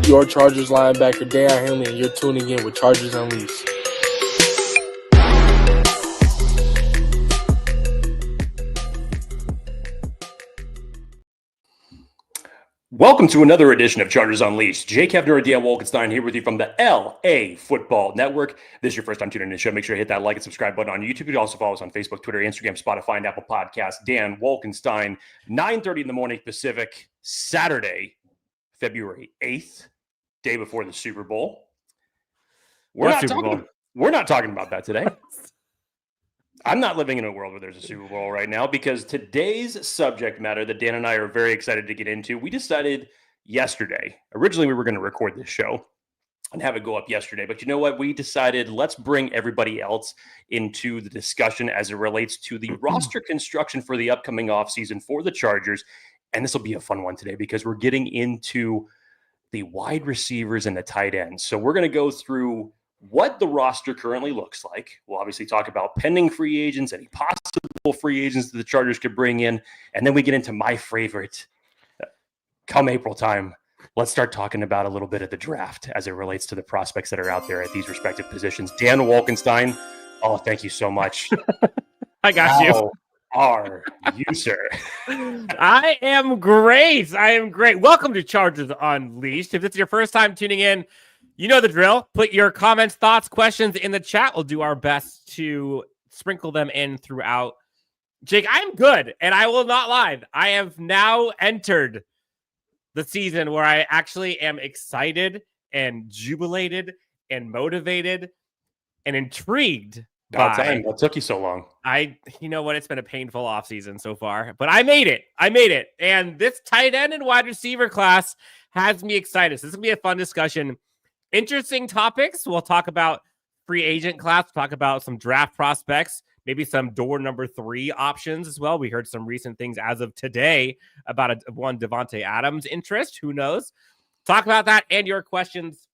your Chargers linebacker, Deion Henley, and you're tuning in with Chargers Unleashed. Welcome to another edition of Chargers Unleashed. Jake Hefner and Dan Wolkenstein here with you from the LA Football Network. If this is your first time tuning in to the show, make sure you hit that like and subscribe button on YouTube. You can also follow us on Facebook, Twitter, Instagram, Spotify, and Apple Podcasts. Dan Wolkenstein, 9:30 in the morning Pacific, Saturday, February 8th, day before the Super Bowl. We're not talking about that today. I'm not living in a world where there's a Super Bowl right now because today's subject matter that Dan and I are very excited to get into, we decided yesterday. Originally, we were going to record this show and have it go up yesterday. But you know what? We decided let's bring everybody else into the discussion as it relates to the roster construction for the upcoming offseason for the Chargers. And this will be a fun one today because we're getting into the wide receivers and the tight ends. So we're going to go through what the roster currently looks like. We'll obviously talk about pending free agents, any possible free agents that the Chargers could bring in. And then we get into my favorite come April time. Let's start talking about a little bit of the draft as it relates to the prospects that are out there at these respective positions. Dan Wolkenstein. Oh, thank you so much. I got you. How are you, sir? I am great. Welcome to Chargers Unleashed. If this is your first time tuning in, you know the drill. Put your comments, thoughts, questions in the chat. We'll do our best to sprinkle them in throughout. Jake, I'm good, and I will not lie. I have now entered the season where I actually am excited and jubilated and motivated and intrigued. About time. What took you so long? You know what? It's been a painful offseason so far, but I made it. And this tight end and wide receiver class has me excited. So this is going to be a fun discussion. Interesting topics. We'll talk about free agent class. We'll talk about some draft prospects, maybe some door number 3 options as well. We heard some recent things as of today about one Devante Adams interest. Who knows? Talk about that and your questions,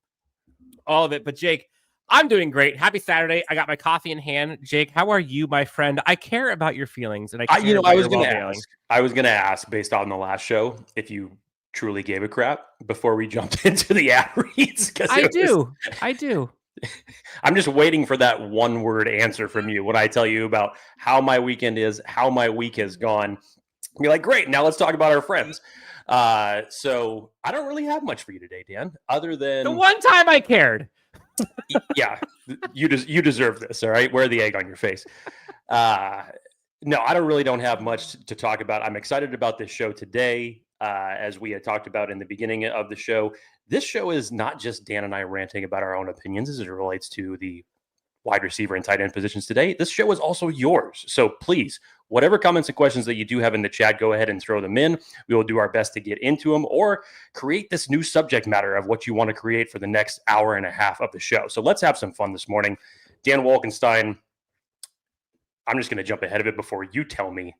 all of it. But Jake, I'm doing great. Happy Saturday. I got my coffee in hand. Jake, how are you, my friend? I care about your feelings. And I was going to ask based on the last show, if you truly gave a crap before we jumped into the ad reads. I do. I'm just waiting for that one word answer from you when I tell you about how my weekend is, how my week has gone. You're like, great. Now let's talk about our friends. So I don't really have much for you today, Dan, other than the one time I cared. Yeah, you deserve this. All right. Wear the egg on your face. No, I don't have much to talk about. I'm excited about this show today. As we had talked about in the beginning of the show, this show is not just Dan and I ranting about our own opinions as it relates to the wide receiver and tight end positions today. This show is also yours. So please, whatever comments and questions that you do have in the chat, go ahead and throw them in. We will do our best to get into them or create this new subject matter of what you want to create for the next hour and a half of the show. So let's have some fun this morning. Dan Wolkenstein, I'm just going to jump ahead of it before you tell me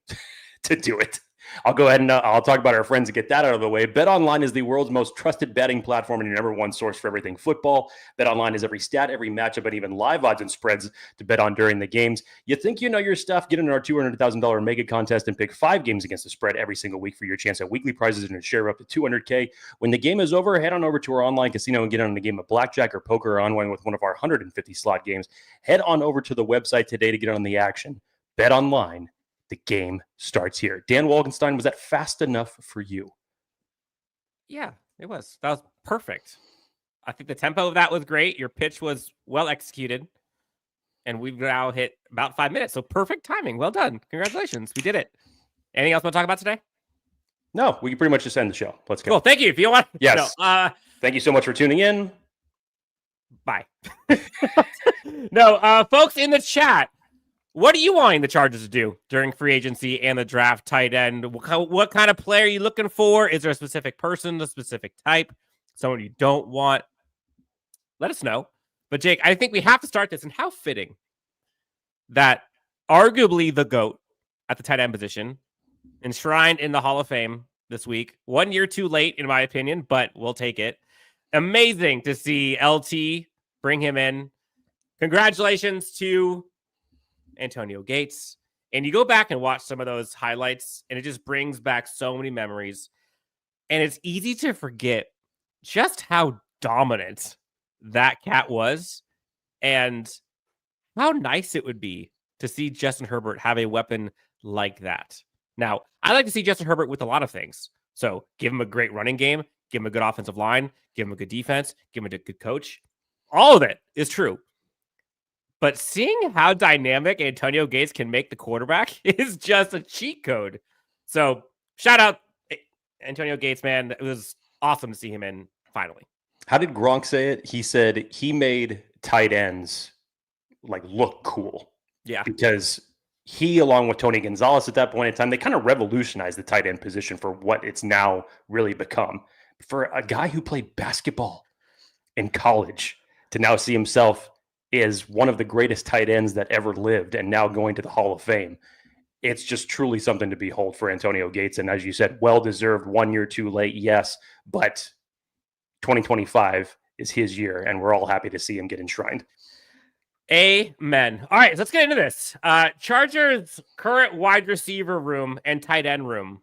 to do it. I'll go ahead and I'll talk about our friends and get that out of the way. BetOnline is the world's most trusted betting platform and your number one source for everything football. BetOnline is every stat, every matchup, and even live odds and spreads to bet on during the games. You think you know your stuff? Get in our $200,000 mega contest and pick 5 games against the spread every single week for your chance at weekly prizes and a share up to $200K. When the game is over, head on over to our online casino and get on a game of blackjack or poker or unwind with one of our 150 slot games. Head on over to the website today to get on the action. BetOnline. The game starts here. Dan Wolkenstein, was that fast enough for you? Yeah, it was. That was perfect. I think the tempo of that was great. Your pitch was well executed. And we've now hit about 5 minutes. So perfect timing. Well done. Congratulations. We did it. Anything else we want to talk about today? No, we can pretty much just end the show. Let's go. Cool. Thank you. If you want. Yes. No, thank you so much for tuning in. Bye. Folks in the chat. What are you wanting the Chargers to do during free agency and the draft tight end? What kind of player are you looking for? Is there a specific person, a specific type, someone you don't want? Let us know. But Jake, I think we have to start this. And how fitting that arguably the GOAT at the tight end position, enshrined in the Hall of Fame this week, 1 year too late, in my opinion, but we'll take it. Amazing to see LT bring him in. Congratulations to Antonio Gates. And you go back and watch some of those highlights, and it just brings back so many memories. And it's easy to forget just how dominant that cat was and how nice it would be to see Justin Herbert have a weapon like that. Now, I like to see Justin Herbert with a lot of things. So give him a great running game, give him a good offensive line, give him a good defense, give him a good coach. All of it is true. But seeing how dynamic Antonio Gates can make the quarterback is just a cheat code. So shout out Antonio Gates, man. It was awesome to see him in finally. How did Gronk say it? He said he made tight ends like look cool. Yeah. Because he, along with Tony Gonzalez at that point in time, they kind of revolutionized the tight end position for what it's now really become. For a guy who played basketball in college to now see himself as one of the greatest tight ends that ever lived and now going to the Hall of Fame, it's just truly something to behold for Antonio Gates. And as you said, well-deserved, 1 year too late, yes, but 2025 is his year, and we're all happy to see him get enshrined. Amen. All right, so let's get into this. Chargers' current wide receiver room and tight end room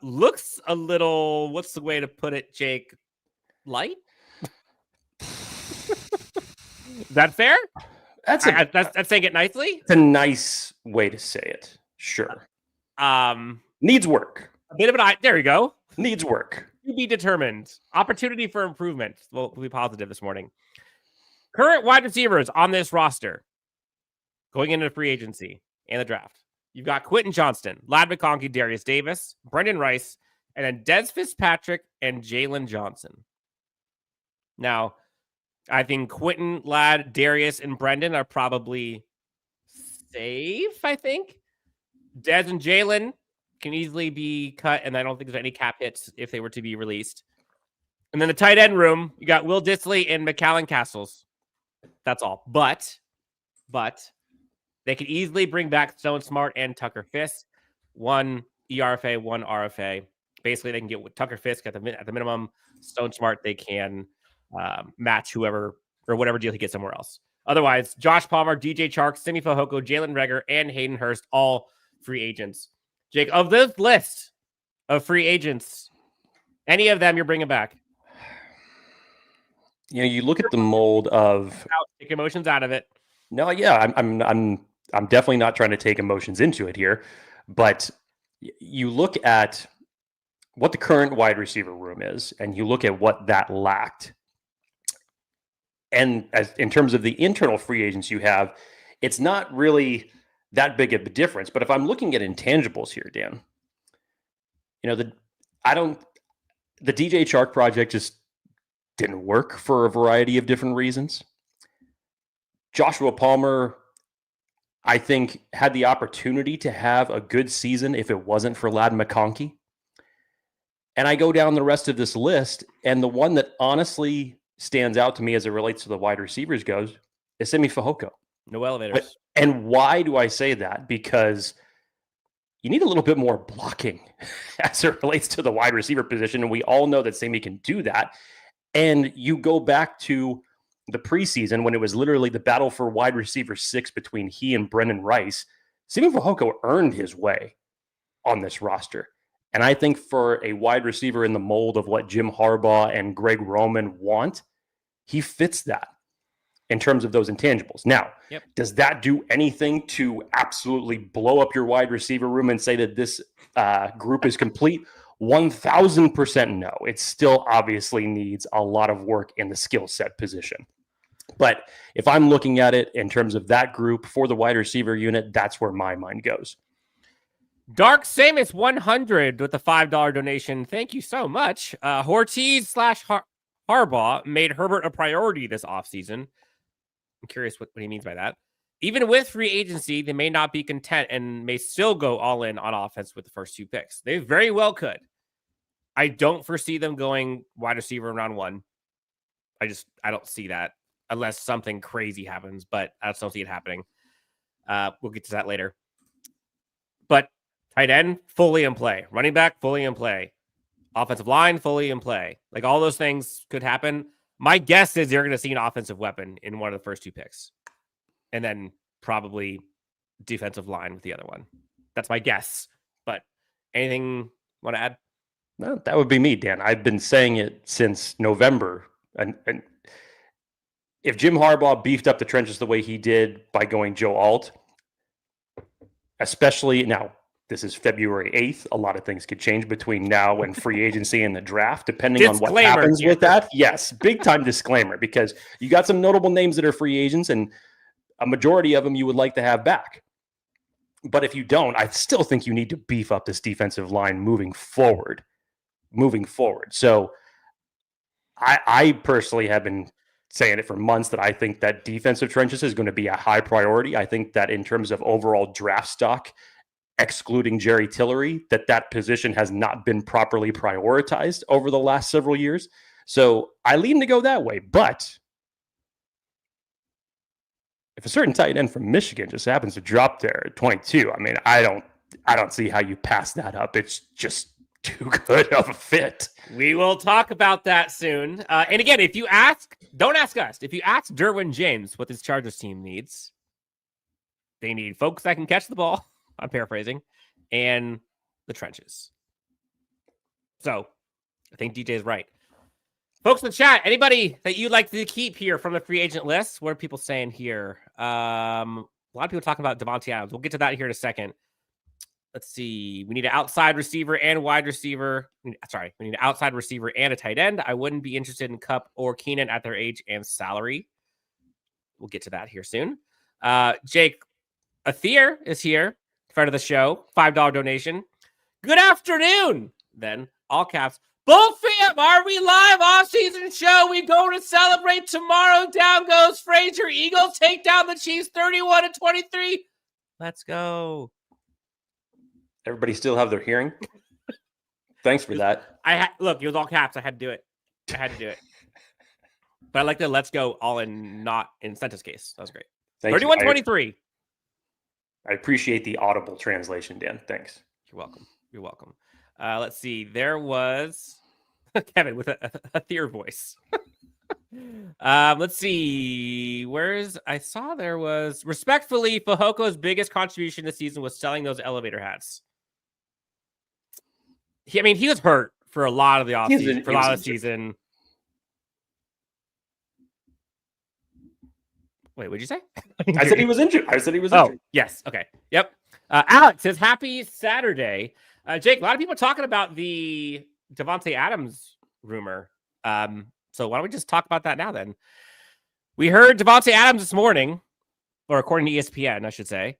looks a little, what's the way to put it, Jake? Light? Is that fair? That's saying it nicely. It's a nice way to say it. Sure. Needs work. A bit of an there you go. Needs work. To be determined. Opportunity for improvement. We'll be positive this morning. Current wide receivers on this roster going into free agency and the draft. You've got Quintin Johnston, Ladd McConkey, Derius Davis, Brenden Rice, and then Dez Fitzpatrick and Jalen Johnson. Now, I think Quintin, Ladd, Darius, and Brenden are probably safe, I think. Dez and Jalen can easily be cut, and I don't think there's any cap hits if they were to be released. And then the tight end room, you got Will Dissly and McAllen Castles. That's all. But they could easily bring back Stone Smart and Tucker Fisk. One ERFA, one RFA. Basically, they can get with Tucker Fisk at the minimum. Stone Smart, they can match whoever or whatever deal he gets somewhere else. Otherwise, Josh Palmer, DJ Chark, Simi Fehoko, Jalen Reagor, and Hayden Hurst, all free agents. Jake, of this list of free agents, any of them you're bringing back? You know, you look at the mold of take emotions out of it. No, yeah, I'm definitely not trying to take emotions into it here, but you look at what the current wide receiver room is, and you look at what that lacked. And as in terms of the internal free agents you have, it's not really that big of a difference. But if I'm looking at intangibles here, Dan, you know, the DJ Chark project just didn't work for a variety of different reasons. Joshua Palmer, I think, had the opportunity to have a good season if it wasn't for Ladd McConkey. And I go down the rest of this list, and the one that honestly stands out to me as it relates to the wide receivers goes is Simi Fehoko. No elevators. And why do I say that? Because you need a little bit more blocking as it relates to the wide receiver position, and we all know that Simi can do that. And you go back to the preseason when it was literally the battle for wide receiver 6 between he and Brenden Rice. Simi Fehoko earned his way on this roster. And I think for a wide receiver in the mold of what Jim Harbaugh and Greg Roman want, he fits that in terms of those intangibles. Now, Does that do anything to absolutely blow up your wide receiver room and say that this group is complete? 1,000% no. It still obviously needs a lot of work in the skill set position. But if I'm looking at it in terms of that group for the wide receiver unit, that's where my mind goes. Dark Samus 100 with a $5 donation. Thank you so much. Hortiz / Harbaugh made Herbert a priority this offseason. I'm curious what he means by that. Even with free agency, they may not be content and may still go all in on offense with the first 2 picks. They very well could. I don't foresee them going wide receiver in round 1. I don't see that unless something crazy happens, but I just don't see it happening. We'll get to that later. But tight end, fully in play. Running back, fully in play. Offensive line, fully in play. Like all those things could happen. My guess is you're going to see an offensive weapon in one of the first 2 picks. And then probably defensive line with the other one. That's my guess. But anything want to add? No, that would be me, Dan. I've been saying it since November. And if Jim Harbaugh beefed up the trenches the way he did by going Joe Alt, especially now, this is February 8th. A lot of things could change between now and free agency and the draft, depending on what happens with that. Yes, big time disclaimer, because you got some notable names that are free agents, and a majority of them you would like to have back. But if you don't, I still think you need to beef up this defensive line moving forward. So I personally have been saying it for months that I think that defensive trenches is going to be a high priority. I think that in terms of overall draft stock, excluding Jerry Tillery, that position has not been properly prioritized over the last several years. So I lean to go that way. But if a certain tight end from Michigan just happens to drop there at 22, I mean, I don't see how you pass that up. It's just too good of a fit. We will talk about that soon. And again, if you ask, don't ask us. If you ask Derwin James what this Chargers team needs, they need folks that can catch the ball. I'm paraphrasing, and the trenches. So I think DJ is right. Folks in the chat, anybody that you'd like to keep here from the free agent list? What are people saying here? A lot of people talking about Devante Adams. We'll get to that here in a second. Let's see. We need an outside receiver and wide receiver. We need an outside receiver and a tight end. I wouldn't be interested in Kupp or Keenan at their age and salary. We'll get to that here soon. Jake Athier is here, friend of the show, $5 donation. Good afternoon. Then, all caps. Bull fam, are we live? Off-season show. We go to celebrate tomorrow. Down goes Frazier. Eagles take down the Chiefs 31-23. Let's go. Everybody still have their hearing? Thanks for that. Look, it was all caps. I had to do it. But I like the let's go all in, not in Senta's case. That was great. 31-23. I appreciate the audible translation, Dan. Thanks. You're welcome. Let's see. There was Kevin with a Thier voice. Let's see. I saw there was respectfully Fehoko's biggest contribution this season was selling those elevator hats. He was hurt for a lot of the offseason, for a lot of the season. Wait, what'd you say? I said he was injured. Oh, yes. Okay. Yep. Alex says, happy Saturday. Jake, a lot of people talking about the Devante Adams rumor. So why don't we just talk about that now then? We heard Devante Adams this morning, or according to ESPN, I should say,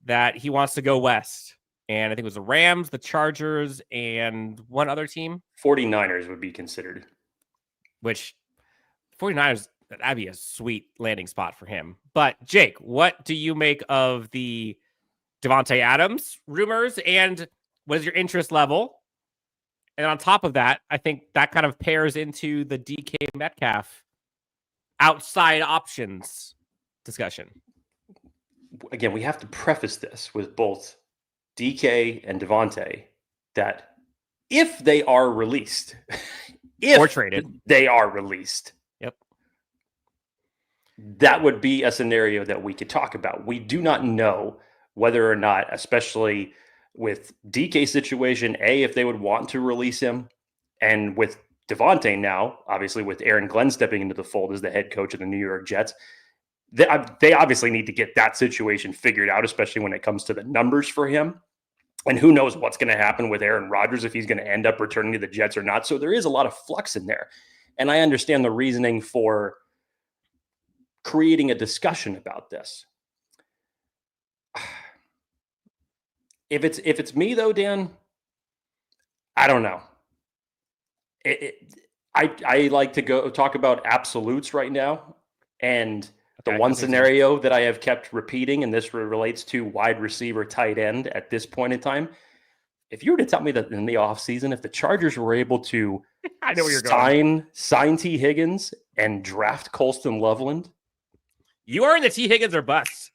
that he wants to go west. And I think it was the Rams, the Chargers, and one other team. 49ers would be considered. Which 49ers, that'd be a sweet landing spot for him. But Jake, what do you make of the Devante Adams rumors, and what is your interest level? And on top of that, I think that kind of pairs into the DK Metcalf outside options discussion. Again, we have to preface this with both DK and Devante that if they are released, or traded, they are released. Yep. That would be a scenario that we could talk about. We do not know whether or not, especially with DK's situation, if they would want to release him, and with Devante now, obviously with Aaron Glenn stepping into the fold as the head coach of the New York Jets, they obviously need to get that situation figured out, especially when it comes to the numbers for him. And who knows what's going to happen with Aaron Rodgers, if he's going to end up returning to the Jets or not. So there is a lot of flux in there. And I understand the reasoning for creating a discussion about this. If it's me though, Dan, I don't know. I like to go talk about absolutes right now. And the one scenario that I have kept repeating, and this relates to wide receiver, tight end at this point in time. If you were to tell me that in the offseason, if the Chargers were able to I know where you're going. sign T. Higgins and draft Colston Loveland. You are in the T. Higgins or bust.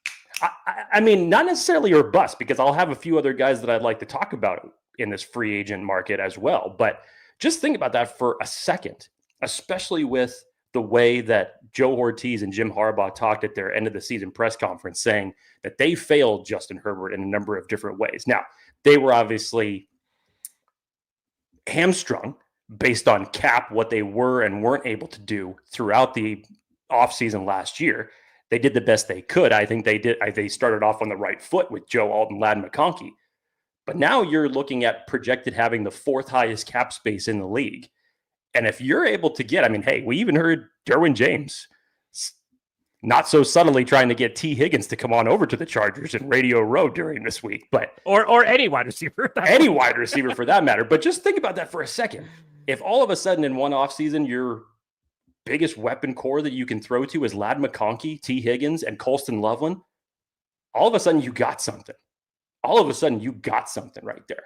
I mean, not necessarily or bust, because I'll have a few other guys that I'd like to talk about in this free agent market as well. But just think about that for a second, especially with the way that Joe Hortiz and Jim Harbaugh talked at their end of the season press conference, saying that they failed Justin Herbert in a number of different ways. Now, they were obviously hamstrung based on cap, what they were and weren't able to do throughout the offseason last year. They did the best they could. I think they did. They started off on the right foot with Joe Alton, Ladd McConkey. But now you're looking at projected having the 4th highest cap space in the league. And if you're able to get, I mean, hey, we even heard Derwin James not so subtly trying to get T. Higgins to come on over to the Chargers in Radio Row during this week, but or any wide receiver, any wide receiver for that matter. But just think about that for a second. If all of a sudden in one offseason, your biggest weapon core that you can throw to is Ladd McConkey, T. Higgins, and Colston Loveland, all of a sudden you got something. All of a sudden you got something right there.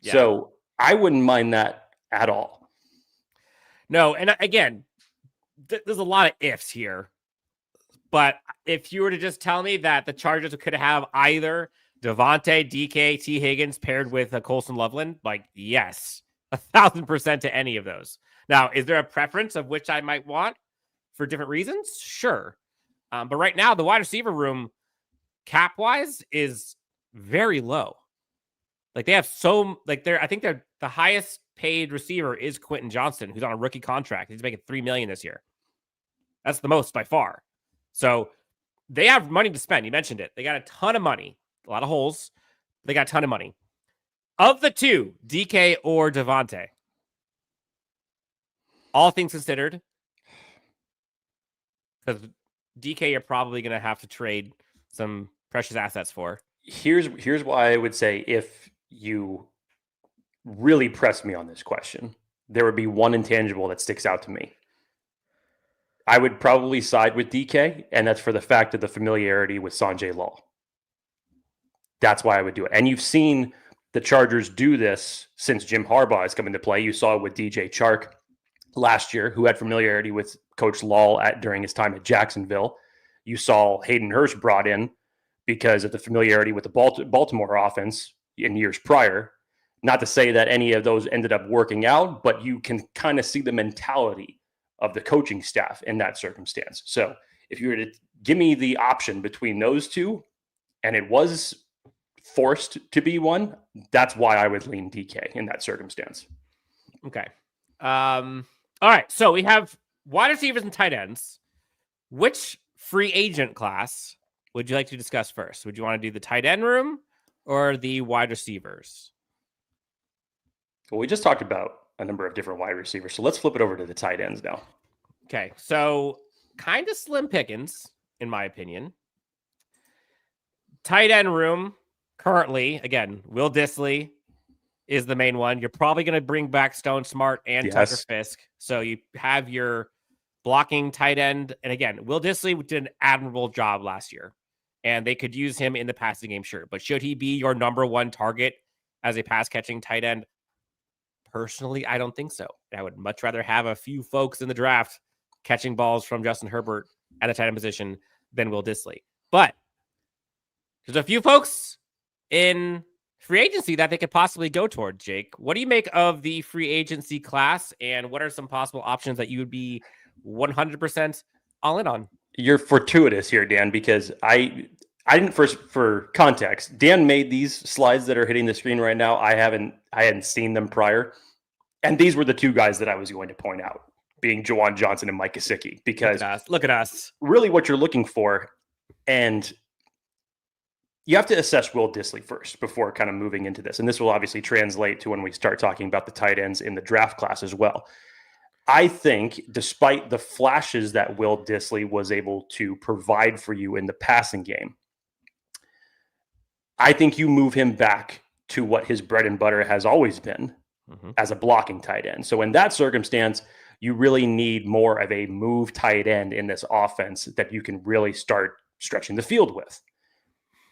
Yeah. So I wouldn't mind that at all. No, and again, there's a lot of ifs here. But if you were to just tell me that the Chargers could have either Devante, DK, T. Higgins paired with Colston Loveland, like, yes, 1,000% to any of those. Now, is there a preference of which I might want for different reasons? Sure. But right now, the wide receiver room, cap-wise, is very low. Like, they have I think they're the highest paid receiver is Quintin Johnston, who's on a rookie contract. He's making $3 million this year. That's the most by far. So they have money to spend. You mentioned it. They got a ton of money, a lot of holes. They got a ton of money. Of the two, DK or Devante, all things considered, because DK you're probably going to have to trade some precious assets for. Here's why I would say if you really press me on this question, there would be one intangible that sticks out to me. I would probably side with DK, and that's for the fact of the familiarity with Sanjay Lal. That's why I would do it. And you've seen the Chargers do this since Jim Harbaugh has come into play. You saw it with DJ Chark last year, who had familiarity with Coach Lal during his time at Jacksonville. You saw Hayden Hurst brought in because of the familiarity with the Baltimore offense in years prior. Not to say that any of those ended up working out, but you can kind of see the mentality of the coaching staff in that circumstance. So if you were to give me the option between those two, and it was forced to be one, that's why I would lean DK in that circumstance. Okay. All right. So we have wide receivers and tight ends. Which free agent class would you like to discuss first? Would you want to do the tight end room or the wide receivers? Well, we just talked about a number of different wide receivers. So let's flip it over to the tight ends now. Okay. So kind of slim pickings, in my opinion. Tight end room currently, again, Will Dissly is the main one. You're probably going to bring back Stone Smart and Tucker Fisk. So you have your blocking tight end. And again, Will Dissly did an admirable job last year, and they could use him in the passing game, sure. But should he be your number one target as a pass catching tight end? Personally, I don't think so. I would much rather have a few folks in the draft catching balls from Justin Herbert at the tight end position than Will Dissly. But there's a few folks in free agency that they could possibly go toward, Jake. What do you make of the free agency class, and what are some possible options that you would be 100% all in on? You're fortuitous here, Dan, because I didn't, first for context, Dan made these slides that are hitting the screen right now. I hadn't seen them prior. And these were the two guys that I was going to point out, being Juwan Johnson and Mike Gesicki, because look at us. Really what you're looking for. And you have to assess Will Dissly first before kind of moving into this. And this will obviously translate to when we start talking about the tight ends in the draft class as well. I think despite the flashes that Will Dissly was able to provide for you in the passing game, I think you move him back to what his bread and butter has always been as a blocking tight end. So in that circumstance, you really need more of a move tight end in this offense that you can really start stretching the field with.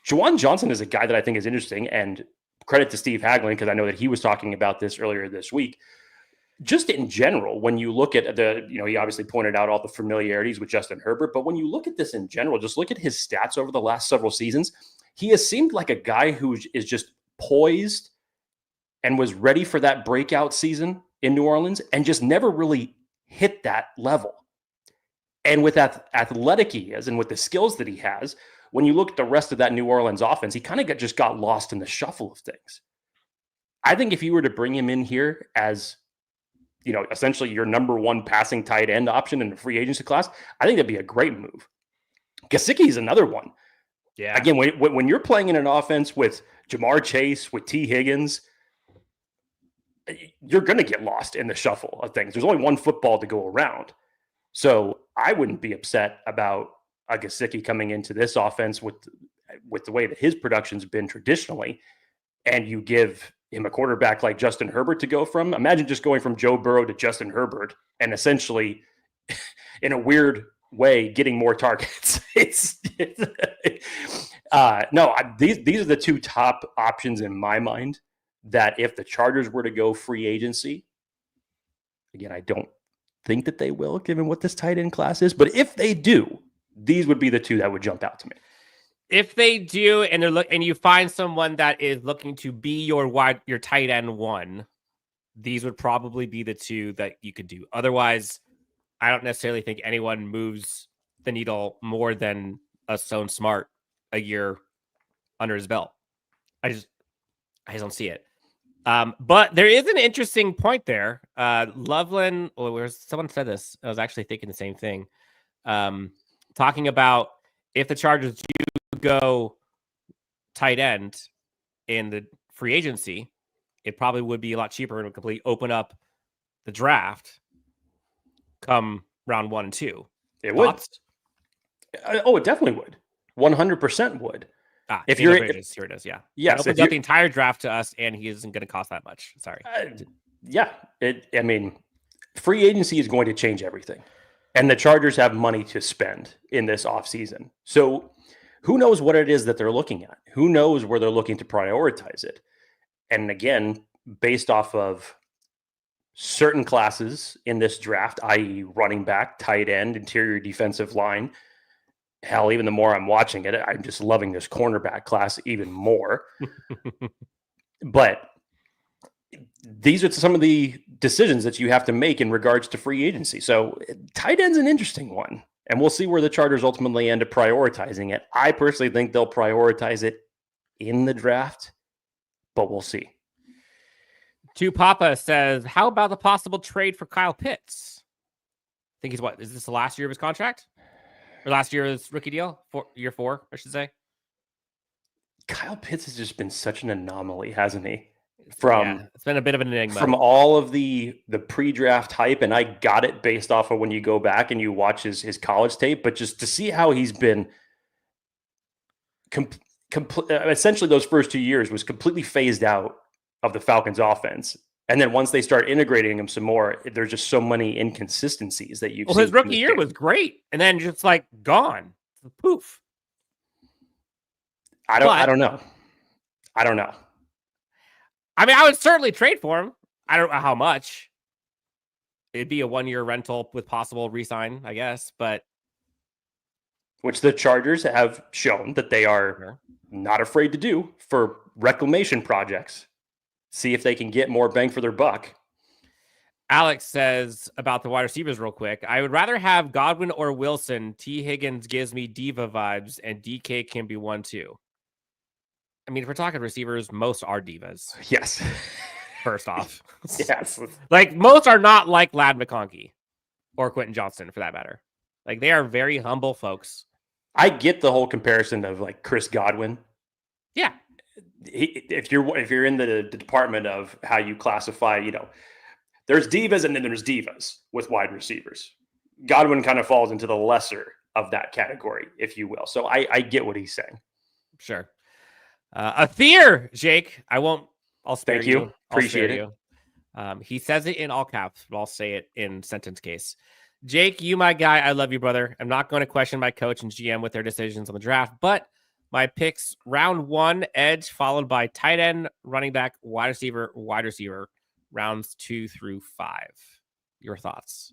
Juwan Johnson is a guy that I think is interesting, and credit to Steve Hagelin, because I know that he was talking about this earlier this week. Just in general, when you look at he obviously pointed out all the familiarities with Justin Herbert, but when you look at this in general, just look at his stats over the last several seasons. He has seemed like a guy who is just poised and was ready for that breakout season in New Orleans and just never really hit that level. And with that athletic he is and with the skills that he has, when you look at the rest of that New Orleans offense, he kind of just got lost in the shuffle of things. I think if you were to bring him in here as, essentially your number one passing tight end option in the free agency class, I think that'd be a great move. Gesicki is another one. Yeah. Again, when you're playing in an offense with Jamar Chase, with T. Higgins, you're going to get lost in the shuffle of things. There's only one football to go around. So I wouldn't be upset about a Gesicki coming into this offense with the way that his production's been traditionally, and you give him a quarterback like Justin Herbert to go from. Imagine just going from Joe Burrow to Justin Herbert and essentially, in a weird way, getting more targets. These are the two top options in my mind, that if the Chargers were to go free agency, again, I don't think that they will, given what this tight end class is, but if they do, these would be the two that would jump out to me. If they do, and you find someone that is looking to be your tight end one, these would probably be the two that you could do. Otherwise, I don't necessarily think anyone moves the needle more than a Stone Smart a year under his belt. I just don't see it. But there is an interesting point there. Loveland, someone said this. I was actually thinking the same thing. Talking about if the Chargers do go tight end in the free agency, it probably would be a lot cheaper and would completely open up the draft come round 1 and 2. It Thoughts? would. Oh, it definitely would. 100% would. If you're here it is. Yeah. Yes. It opens up the entire draft to us, and he isn't going to cost that much. Sorry. Free agency is going to change everything. And the Chargers have money to spend in this offseason. So who knows what it is that they're looking at? Who knows where they're looking to prioritize it? And again, based off of certain classes in this draft, i.e. running back, tight end, interior defensive line, hell, even the more I'm watching it, I'm just loving this cornerback class even more. But these are some of the decisions that you have to make in regards to free agency. So tight end's an interesting one, and we'll see where the Chargers ultimately end up prioritizing it. I personally think they'll prioritize it in the draft, but we'll see. Papa says, how about the possible trade for Kyle Pitts? I think is this the last year of his contract? Or last year of his rookie deal? Year 4, I should say. Kyle Pitts has just been such an anomaly, hasn't he? It's been a bit of an enigma. From all of the pre-draft hype, and I got it based off of when you go back and you watch his college tape, but just to see how he's been essentially those first 2 years was completely phased out of the Falcons offense. And then once they start integrating him some more, there's just so many inconsistencies that you've seen. His rookie year was great, and then just like gone. Poof. I don't know. I mean, I would certainly trade for him. I don't know how much. It'd be a 1-year rental with possible re-sign, I guess, but which the Chargers have shown that they are not afraid to do for reclamation projects. See if they can get more bang for their buck. Alex says about the wide receivers real quick. I would rather have Godwin or Wilson. T. Higgins gives me diva vibes, and DK can be one too. I mean, if we're talking receivers, most are divas. Yes. First off. Yes. Like, most are not like Lad McConkey or Quintin Johnston, for that matter. Like, they are very humble folks. I get the whole comparison of, like, Chris Godwin. Yeah. If you're in the department of how you classify, there's divas and then there's divas with wide receivers. Godwin kind of falls into the lesser of that category, if you will. So I get what he's saying. Sure. Athir, Jake. I'll spare Thank you. Appreciate it. He says it in all caps, but I'll say it in sentence case. Jake, you my guy. I love you, brother. I'm not going to question my coach and GM with their decisions on the draft, but my picks: round 1, edge, followed by tight end, running back, wide receiver, rounds 2 through 5. Your thoughts?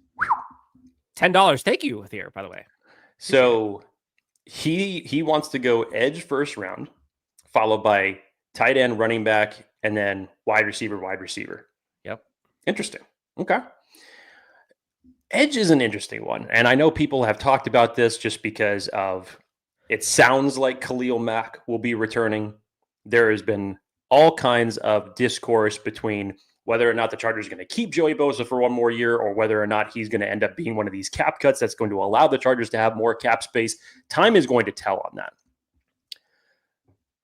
$10. Thank you, Athir, by the way. So he wants to go edge first round, followed by tight end, running back, and then wide receiver. Yep. Interesting. Okay. Edge is an interesting one. And I know people have talked about this just because of it sounds like Khalil Mack will be returning. There has been all kinds of discourse between whether or not the Chargers are going to keep Joey Bosa for one more year or whether or not he's going to end up being one of these cap cuts that's going to allow the Chargers to have more cap space. Time is going to tell on that.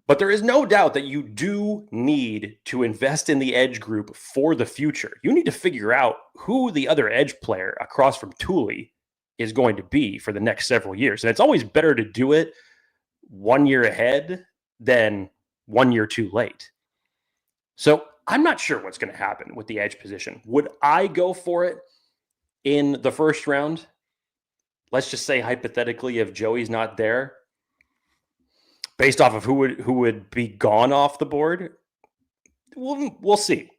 But there is no doubt that you do need to invest in the edge group for the future. You need to figure out who the other edge player across from Thule is going to be for the next several years. And it's always better to do it 1 year ahead than 1 year too late. So I'm not sure what's going to happen with the edge position. Would I go for it in the first round? Let's just say hypothetically, if Joey's not there, based off of who would be gone off the board, we'll see.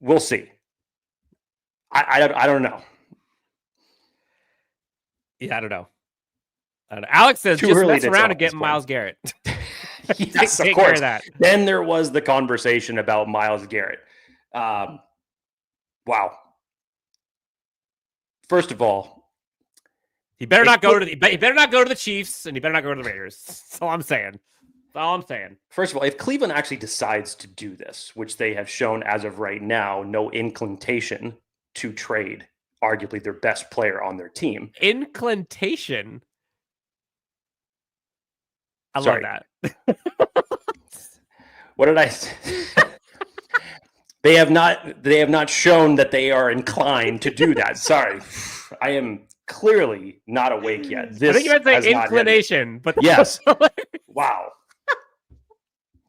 We'll see. I don't know. Yeah, I don't know. Alex says Too just early mess to around tell and get at this Myles Garrett. Yes, of Take care course. of that. Then there was the conversation about Myles Garrett. Wow. First of all, He better not go to the Chiefs, and he better not go to the Raiders. That's all I'm saying. That's all I'm saying. First of all, if Cleveland actually decides to do this, which they have shown as of right now, no inclination to trade arguably their best player on their team. Inclination. I Sorry. love that. What did I say? They have not shown that they are inclined to do that. Sorry. I am clearly not awake yet. I think you meant to say inclination, but yes. Wow.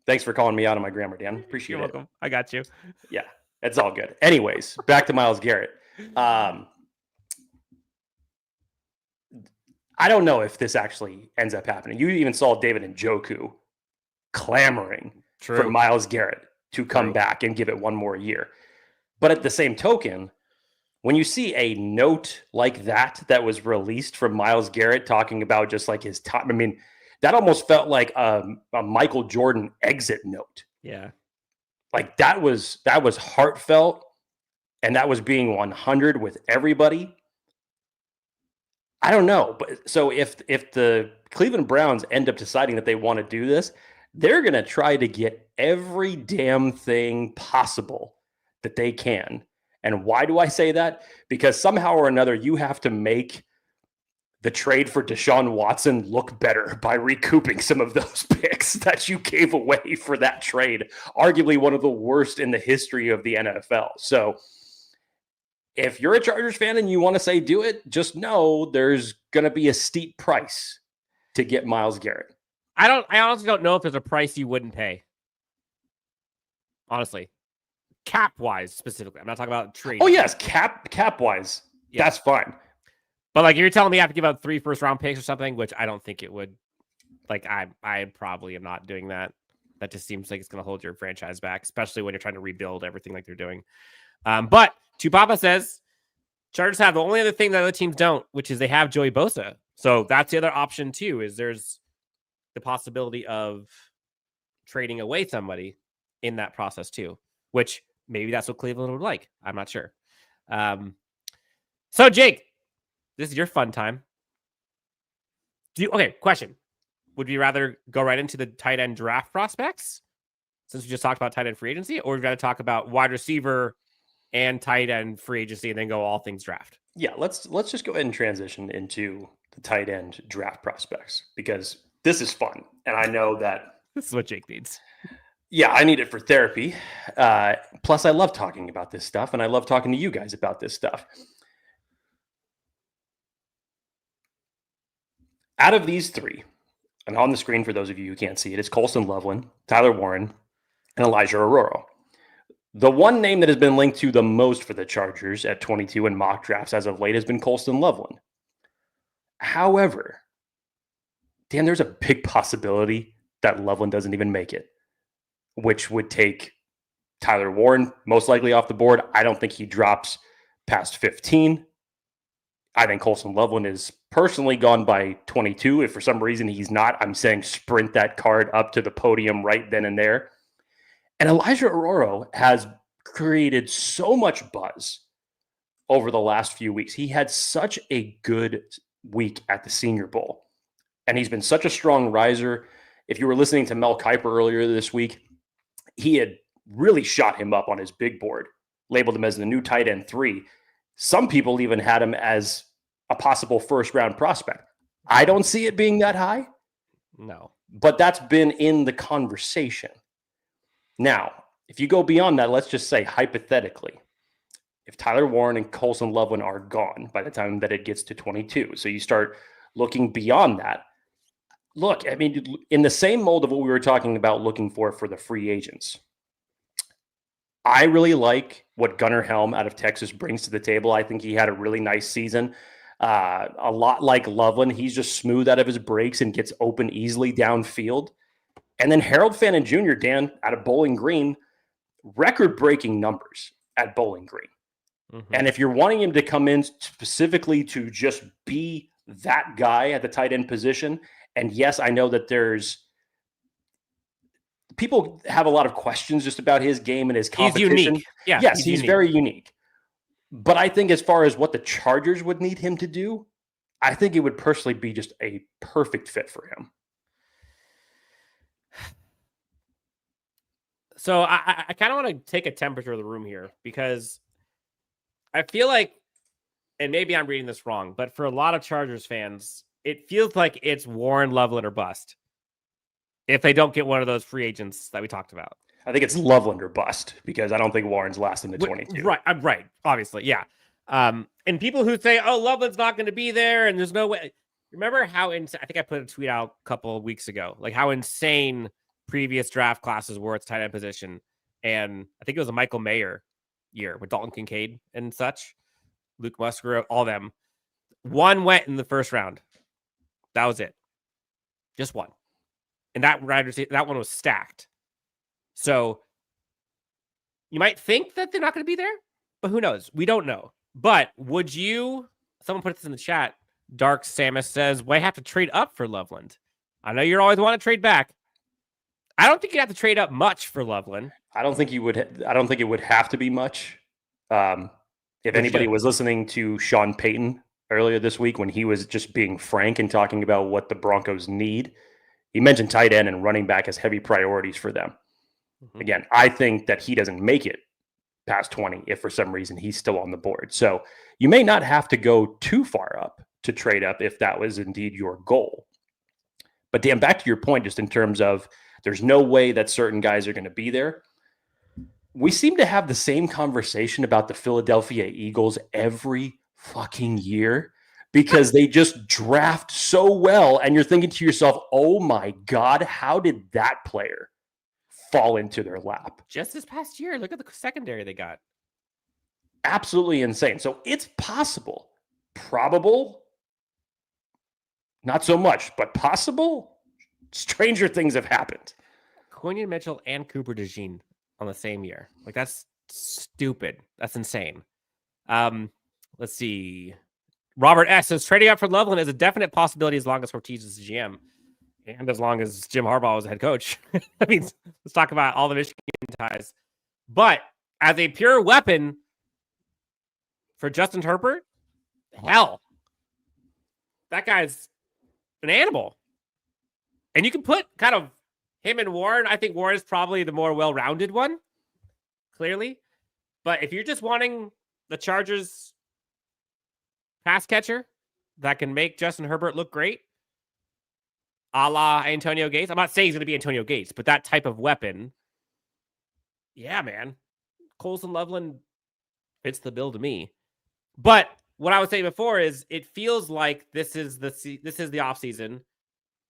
Thanks for calling me out on my grammar, Dan. Appreciate You're it. welcome. I got you. Yeah, it's all good. Anyways, back to Myles Garrett. I don't know if this actually ends up happening. You even saw David Njoku clamoring for Myles Garrett to come back and give it one more year. But at the same token, when you see a note like that was released from Myles Garrett talking about just like his time, I mean, that almost felt like a Michael Jordan exit note. Yeah. Like that was heartfelt, and that was being 100 with everybody. I don't know. But so if the Cleveland Browns end up deciding that they want to do this, they're going to try to get every damn thing possible that they can. And why do I say that? Because somehow or another, you have to make the trade for Deshaun Watson look better by recouping some of those picks that you gave away for that trade. Arguably one of the worst in the history of the NFL. So if you're a Chargers fan and you want to say do it, just know there's going to be a steep price to get Myles Garrett. I honestly don't know if there's a price you wouldn't pay. Honestly. Cap-wise, specifically. I'm not talking about trade. Oh, yes. Cap-wise. Yeah. That's fine. But like you're telling me I have to give up 3 first-round picks or something, which I don't think it would. Like I probably am not doing that. That just seems like it's going to hold your franchise back, especially when you're trying to rebuild everything like they're doing. But Chupapa says Chargers have the only other thing that other teams don't, which is they have Joey Bosa. So that's the other option too, is there's the possibility of trading away somebody in that process too, which maybe that's what Cleveland would like. I'm not sure. So Jake, this is your fun time. Okay, question. Would you rather go right into the tight end draft prospects, since we just talked about tight end free agency, or would you rather talk about wide receiver and tight end free agency and then go all things draft? Yeah, let's just go ahead and transition into the tight end draft prospects, because this is fun. And I know that this is what Jake needs. Yeah, I need it for therapy. Plus, I love talking about this stuff, and I love talking to you guys about this stuff. Out of these 3, and on the screen for those of you who can't see it, it's Colston Loveland, Tyler Warren, and Elijah Arroyo. The one name that has been linked to the most for the Chargers at 22 in mock drafts as of late has been Colston Loveland. However, Dan, there's a big possibility that Loveland doesn't even make it, which would take Tyler Warren most likely off the board. I don't think he drops past 15. I think Colston Loveland is personally gone by 22. If for some reason he's not, I'm saying sprint that card up to the podium right then and there. And Elijah Arroyo has created so much buzz over the last few weeks. He had such a good week at the Senior Bowl, and he's been such a strong riser. If you were listening to Mel Kiper earlier this week, he had really shot him up on his big board, labeled him as the new tight end 3. Some people even had him as a possible first-round prospect. I don't see it being that high. No. But that's been in the conversation. Now, if you go beyond that, let's just say hypothetically, if Tyler Warren and Colson Loveland are gone by the time that it gets to 22, so you start looking beyond that. Look, I mean, in the same mold of what we were talking about looking for the free agents, I really like what Gunnar Helm out of Texas brings to the table. I think he had a really nice season. A lot like Loveland, he's just smooth out of his breaks and gets open easily downfield. And then Harold Fannin Jr., Dan, out of Bowling Green, record-breaking numbers at Bowling Green. Mm-hmm. And if you're wanting him to come in specifically to just be that guy at the tight end position, and yes, I know that people have a lot of questions just about his game and his competition. He's unique. Yeah, yes, he's very unique. But I think as far as what the Chargers would need him to do, I think it would personally be just a perfect fit for him. So I kind of want to take a temperature of the room here because I feel like, and maybe I'm reading this wrong, but for a lot of Chargers fans, it feels like it's Warren, Loveland, or bust if they don't get one of those free agents that we talked about. I think it's Loveland or bust because I don't think Warren's lasting the 22. Right, I'm right. Obviously, yeah. And people who say, "Oh, Loveland's not going to be there," and there's no way. Remember how? I think I put a tweet out a couple of weeks ago, like how insane previous draft classes were at tight end position, and I think it was a Michael Mayer year with Dalton Kincaid and such, Luke Musgrove, all them. One went in the first round. That was it. Just one, and that one was stacked. So you might think that they're not going to be there, but who knows? We don't know. But would you, someone put this in the chat, Dark Samus says, why have to trade up for Loveland? I know you always want to trade back. I don't think you have to trade up much for Loveland. I don't think it would have to be much. If anybody was listening to Sean Payton earlier this week when he was just being frank and talking about what the Broncos need, he mentioned tight end and running back as heavy priorities for them. Mm-hmm. Again, I think that he doesn't make it past 20 if for some reason he's still on the board. So you may not have to go too far up to trade up if that was indeed your goal. But Dan, back to your point, just in terms of there's no way that certain guys are going to be there. We seem to have the same conversation about the Philadelphia Eagles every fucking year because they just draft so well. And you're thinking to yourself, oh my God, how did that player fall into their lap? Just this past year, look at the secondary they got. Absolutely insane. So it's possible, probable, not so much, but possible. Stranger things have happened. Quintin Mitchell and Cooper DeJean on the same year. Like, that's stupid. That's insane. Let's see. Robert S. says trading up for Loveland is a definite possibility as long as Hortiz is the GM and as long as Jim Harbaugh was the head coach. I mean, let's talk about all the Michigan ties. But as a pure weapon for Justin Herbert, hell, that guy's an animal. And you can put kind of him and Warren. I think Warren is probably the more well-rounded one, clearly. But if you're just wanting the Chargers pass catcher that can make Justin Herbert look great, a la Antonio Gates. I'm not saying he's going to be Antonio Gates, but that type of weapon, yeah, man. Colson Loveland fits the bill to me. But what I was saying before is it feels like this is the offseason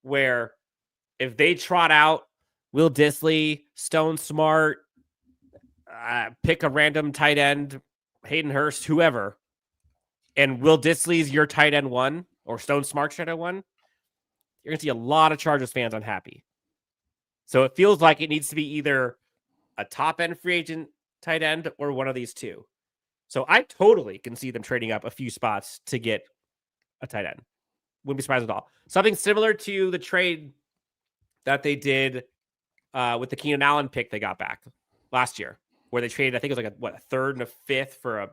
where if they trot out Will Dissly, Stone Smart, pick a random tight end, Hayden Hurst, whoever, and Will Dissly's your tight end one or Stone Smart's tight end one, you're going to see a lot of Chargers fans unhappy. So it feels like it needs to be either a top-end free agent tight end or one of these two. So I totally can see them trading up a few spots to get a tight end. Wouldn't be surprised at all. Something similar to the trade that they did with the Keenan Allen pick they got back last year, where they traded, I think it was like a third and a fifth for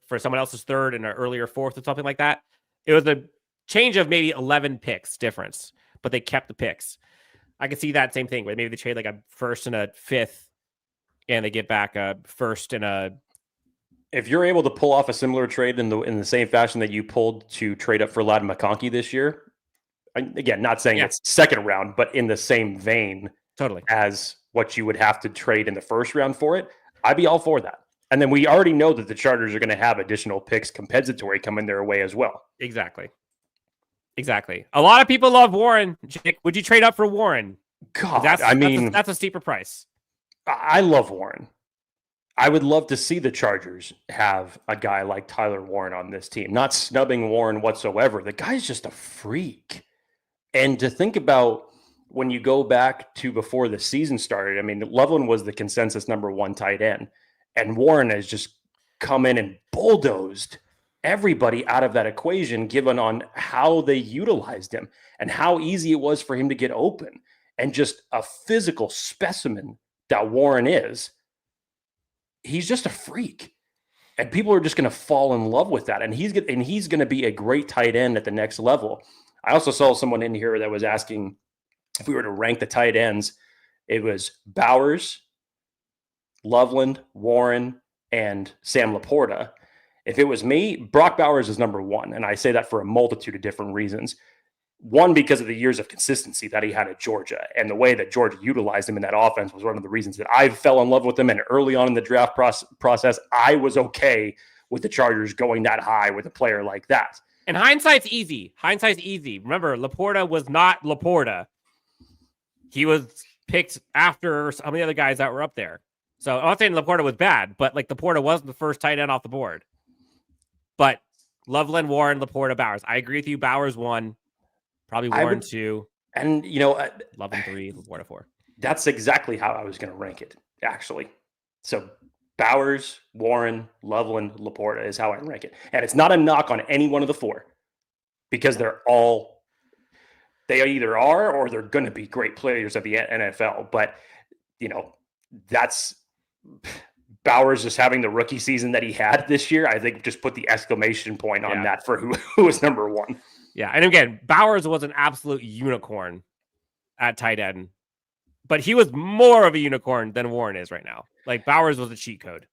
for someone else's third and an earlier fourth or something like that. It was a change of maybe 11 picks difference, but they kept the picks. I could see that same thing where maybe they trade like a first and a fifth and they get back a first and a. If you're able to pull off a similar trade in the same fashion that you pulled to trade up for Ladd McConkey this year, again, not saying it's second round, but in the same vein Totally as what you would have to trade in the first round for it, I'd be all for that. And then we already know that the Chargers are going to have additional picks compensatory coming their way as well. Exactly. A lot of people love Warren. Jake, would you trade up for Warren? God, that's a steeper price. I love Warren. I would love to see the Chargers have a guy like Tyler Warren on this team. Not snubbing Warren whatsoever. The guy's just a freak. And to think about when you go back to before the season started, I mean, Loveland was the consensus number 1 tight end. And Warren has just come in and bulldozed everybody out of that equation, given on how they utilized him and how easy it was for him to get open. And just a physical specimen that Warren is. He's just a freak. And people are just going to fall in love with that. And he's going to be a great tight end at the next level. I also saw someone in here that was asking if we were to rank the tight ends. It was Bowers, Loveland, Warren, and Sam Laporta. If it was me, Brock Bowers is number 1. And I say that for a multitude of different reasons. One, because of the years of consistency that he had at Georgia, and the way that Georgia utilized him in that offense was one of the reasons that I fell in love with him. And early on in the draft process, I was okay with the Chargers going that high with a player like that. And hindsight's easy. Remember, Laporta was not Laporta. He was picked after some of the other guys that were up there. So I'm not saying Laporta was bad, but like Laporta wasn't the first tight end off the board. But Loveland, Warren, Laporta, Bowers. I agree with you. Bowers 1. Probably Warren 2. And, Loveland 3, Laporta 4. That's exactly how I was going to rank it, actually. So Bowers, Warren, Loveland, Laporta is how I rank it. And it's not a knock on any one of the 4 because they either are or they're going to be great players of the NFL. But, that's Bowers just having the rookie season that he had this year. I think just put the exclamation point on that for who was number 1. Yeah, and again, Bowers was an absolute unicorn at tight end, but he was more of a unicorn than Warren is right now. Like, Bowers was a cheat code.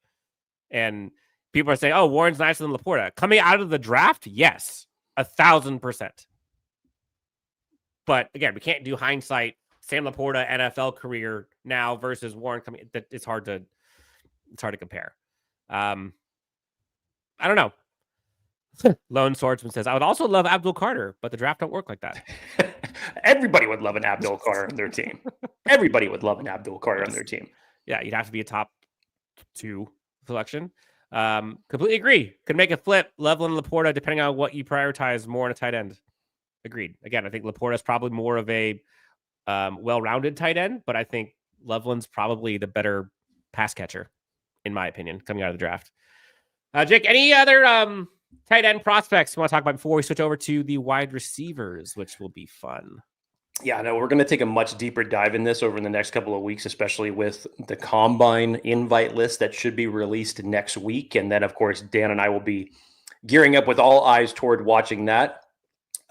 And people are saying, oh, Warren's nicer than Laporta. Coming out of the draft, yes, 1,000%. But again, we can't do hindsight. Sam Laporta NFL career now versus Warren coming. It's hard to compare. I don't know. Lone Swordsman says, I would also love Abdul Carter, but the draft don't work like that. Everybody would love an Abdul Carter on their team. Everybody would love an Abdul Carter on their team. Yeah, you'd have to be a top 2 selection. Completely agree. Could make a flip, Loveland and Laporta, depending on what you prioritize more in a tight end. Agreed. Again, I think Laporta is probably more of a well-rounded tight end, but I think Loveland's probably the better pass catcher, in my opinion, coming out of the draft. Jake, any other tight end prospects you want to talk about before we switch over to the wide receivers, which will be fun? Yeah, no, we're going to take a much deeper dive in this over the next couple of weeks, especially with the Combine invite list that should be released next week. And then, of course, Dan and I will be gearing up with all eyes toward watching that.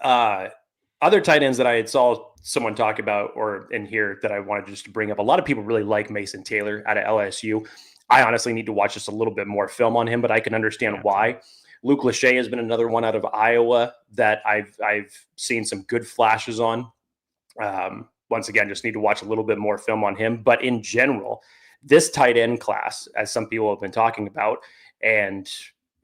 Other tight ends that I had saw someone talk about or in here that I wanted just to bring up, a lot of people really like Mason Taylor out of LSU. I honestly need to watch just a little bit more film on him, but I can understand why. Luke Lachey has been another one out of Iowa that I've seen some good flashes on. Once again, just need to watch a little bit more film on him. But in general, this tight end class, as some people have been talking about, and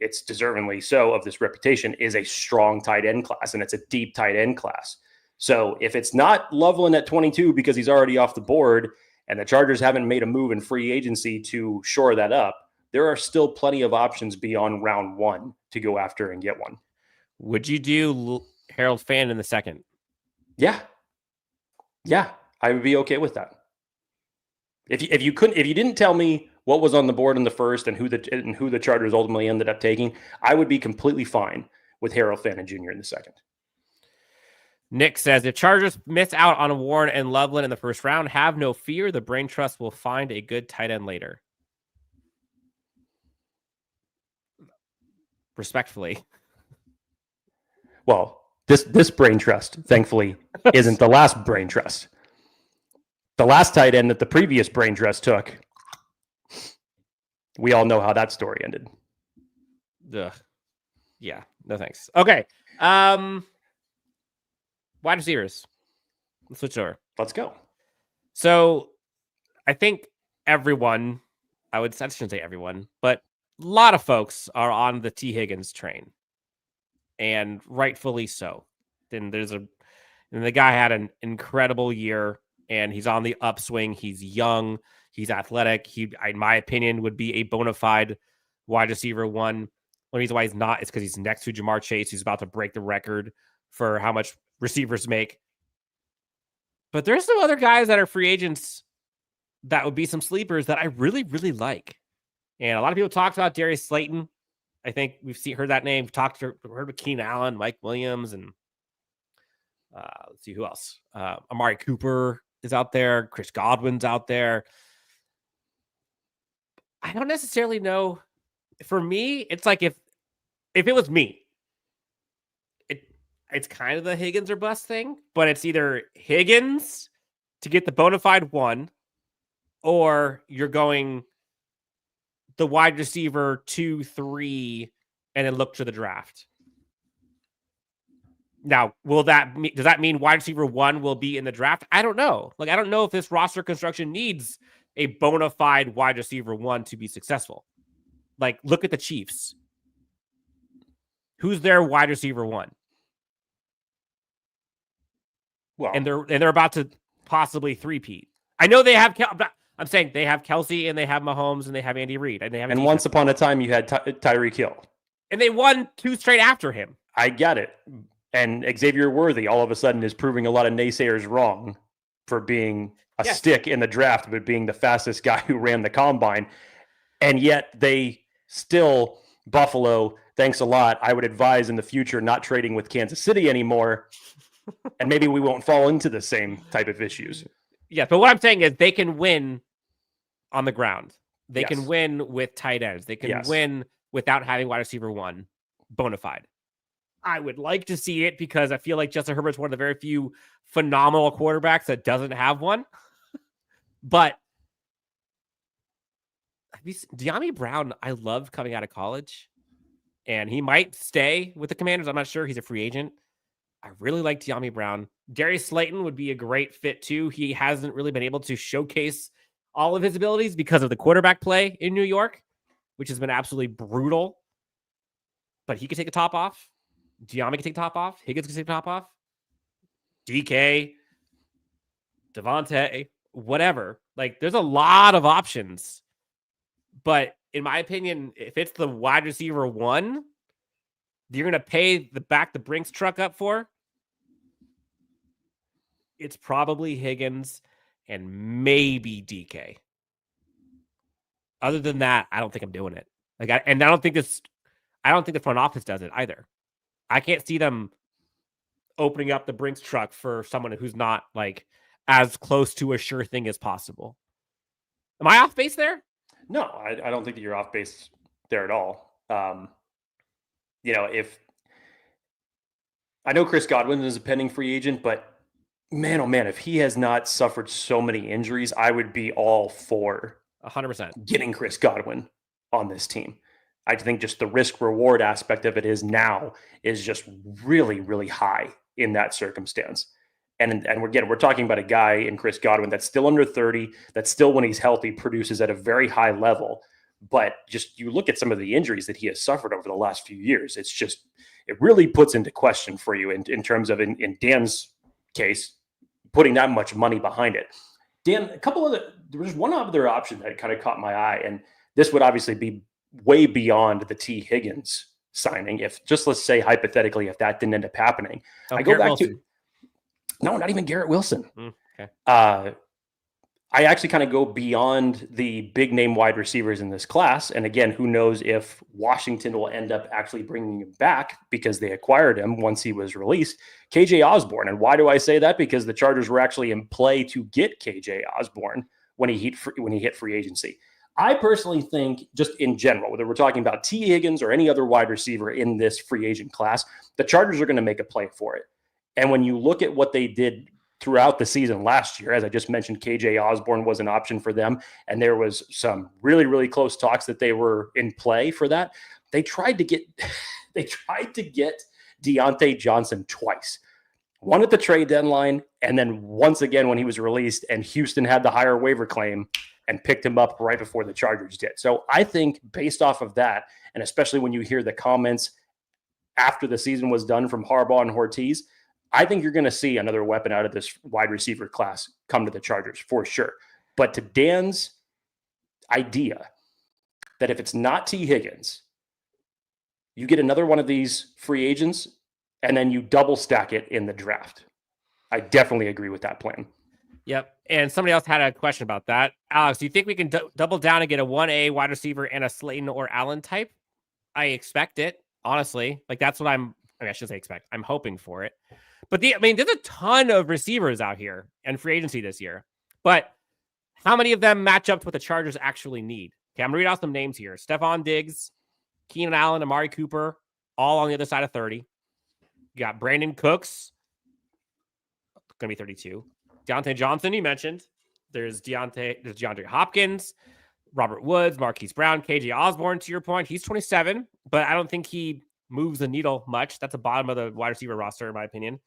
it's deservingly so of this reputation, is a strong tight end class, and it's a deep tight end class. So if it's not Loveland at 22 because he's already off the board and the Chargers haven't made a move in free agency to shore that up, there are still plenty of options beyond round 1 to go after and get one. Would you do Harold Fan in the second? Yeah, I would be okay with that. If you didn't tell me what was on the board in the first and who the Chargers ultimately ended up taking, I would be completely fine with Harold Fan Jr. in the second. Nick says, if Chargers miss out on Warren and Loveland in the first round, have no fear. The brain trust will find a good tight end later. Respectfully. Well, this brain trust, thankfully, isn't the last brain trust. The last tight end that the previous brain dress took, we all know how that story ended. Ugh. Yeah, no thanks. Okay. Wide receivers. Let's switch over. Let's go. So I think everyone, I shouldn't say everyone, but a lot of folks are on the T. Higgins train. And rightfully so. And the guy had an incredible year, and he's on the upswing. He's young. He's athletic. He, in my opinion, would be a bona fide wide receiver one. The reason why he's not is because he's next to Jamar Chase, who's about to break the record for how much receivers make. But there's some other guys that are free agents that would be some sleepers that I really, really like. And a lot of people talked about Darius Slayton. I think we've heard that name. Heard of Keenan Allen, Mike Williams, and let's see who else. Amari Cooper is out there. Chris Godwin's out there. I don't necessarily know. For me, it's like if it was me, it's kind of the Higgins or bust thing, but it's either Higgins to get the bona fide one, or you're going the wide receiver 2, 3, and then look to the draft. Now, does that mean wide receiver 1 will be in the draft? I don't know. I don't know if this roster construction needs a bona fide wide receiver 1 to be successful. Look at the Chiefs. Who's their wide receiver 1? Well, and they're about to possibly three-peat. I know they have. I'm saying they have Kelsey and they have Mahomes and they have Andy Reid and they have. And once upon a time, you had Tyreek Hill, and they won 2 straight after him. I get it. And Xavier Worthy all of a sudden is proving a lot of naysayers wrong for being a stick in the draft, but being the fastest guy who ran the combine. And yet they still, Buffalo, thanks a lot. I would advise in the future not trading with Kansas City anymore. And maybe we won't fall into the same type of issues. Yeah, but what I'm saying is they can win on the ground. They can win with tight ends. They can win without having wide receiver 1 bona fide. I would like to see it because I feel like Justin Herbert's one of the very few phenomenal quarterbacks that doesn't have one. But De'Ami Brown, I loved coming out of college, and he might stay with the Commanders. I'm not sure. He's a free agent. I really like De'Ami Brown. Darius Slayton would be a great fit too. He hasn't really been able to showcase all of his abilities because of the quarterback play in New York, which has been absolutely brutal. But he could take the top off. De'Ami can take the top off. Higgins can take the top off. DK, Devante, whatever. There's a lot of options. But in my opinion, if it's the wide receiver 1, you're going to pay the Brinks truck up for, it's probably Higgins and maybe DK. Other than that, I don't think I'm doing it. I don't think the front office does it either. I can't see them opening up the Brinks truck for someone who's not as close to a sure thing as possible. Am I off base there? No, I don't think that you're off base there at all. If I know Chris Godwin is a pending free agent, but man, oh man, if he has not suffered so many injuries, I would be all for 100% getting Chris Godwin on this team. I think just the risk reward aspect of it is just really, really high in that circumstance. And we're talking about a guy in Chris Godwin that's still under 30, that still, when he's healthy, produces at a very high level. But just you look at some of the injuries that he has suffered over the last few years, it really puts into question for you in terms of, in Dan's case, putting that much money behind it. Dan, there was one other option that kind of caught my eye, and this would obviously be way beyond the T. Higgins signing. Let's say hypothetically, if that didn't end up happening, I go back to, no, not even Garrett Wilson. Okay. I actually kind of go beyond the big name wide receivers in this class. And again, who knows if Washington will end up actually bringing him back because they acquired him once he was released. KJ Osborne. And why do I say that? Because the Chargers were actually in play to get KJ Osborne when he hit free agency. I personally think, just in general, whether we're talking about T. Higgins or any other wide receiver in this free agent class, the Chargers are going to make a play for it. And when you look at what they did throughout the season last year. As I just mentioned, KJ Osborne was an option for them, and there was some really, really close talks that they were in play for that. They tried to get Deontay Johnson twice. One at the trade deadline, and then once again when he was released, and Houston had the higher waiver claim and picked him up right before the Chargers did. So I think based off of that, and especially when you hear the comments after the season was done from Harbaugh and Hortiz, I think you're going to see another weapon out of this wide receiver class come to the Chargers for sure. But to Dan's idea that if it's not T. Higgins, you get another one of these free agents and then you double stack it in the draft. I definitely agree with that plan. Yep. And somebody else had a question about that. Alex, do you think we can double down and get a 1A wide receiver and a Slayton or Allen type? I expect it, honestly. Like, that's what I shouldn't say expect. I'm hoping for it. But there's a ton of receivers out here and free agency this year. But how many of them match up to what the Chargers actually need? Okay, I'm going to read out some names here. Stephon Diggs, Keenan Allen, Amari Cooper, all on the other side of 30. You got Brandon Cooks, going to be 32. Deontay Johnson, you mentioned. There's DeAndre Hopkins, Robert Woods, Marquise Brown, KJ Osborne, to your point. He's 27, but I don't think he moves the needle much. That's the bottom of the wide receiver roster, in my opinion.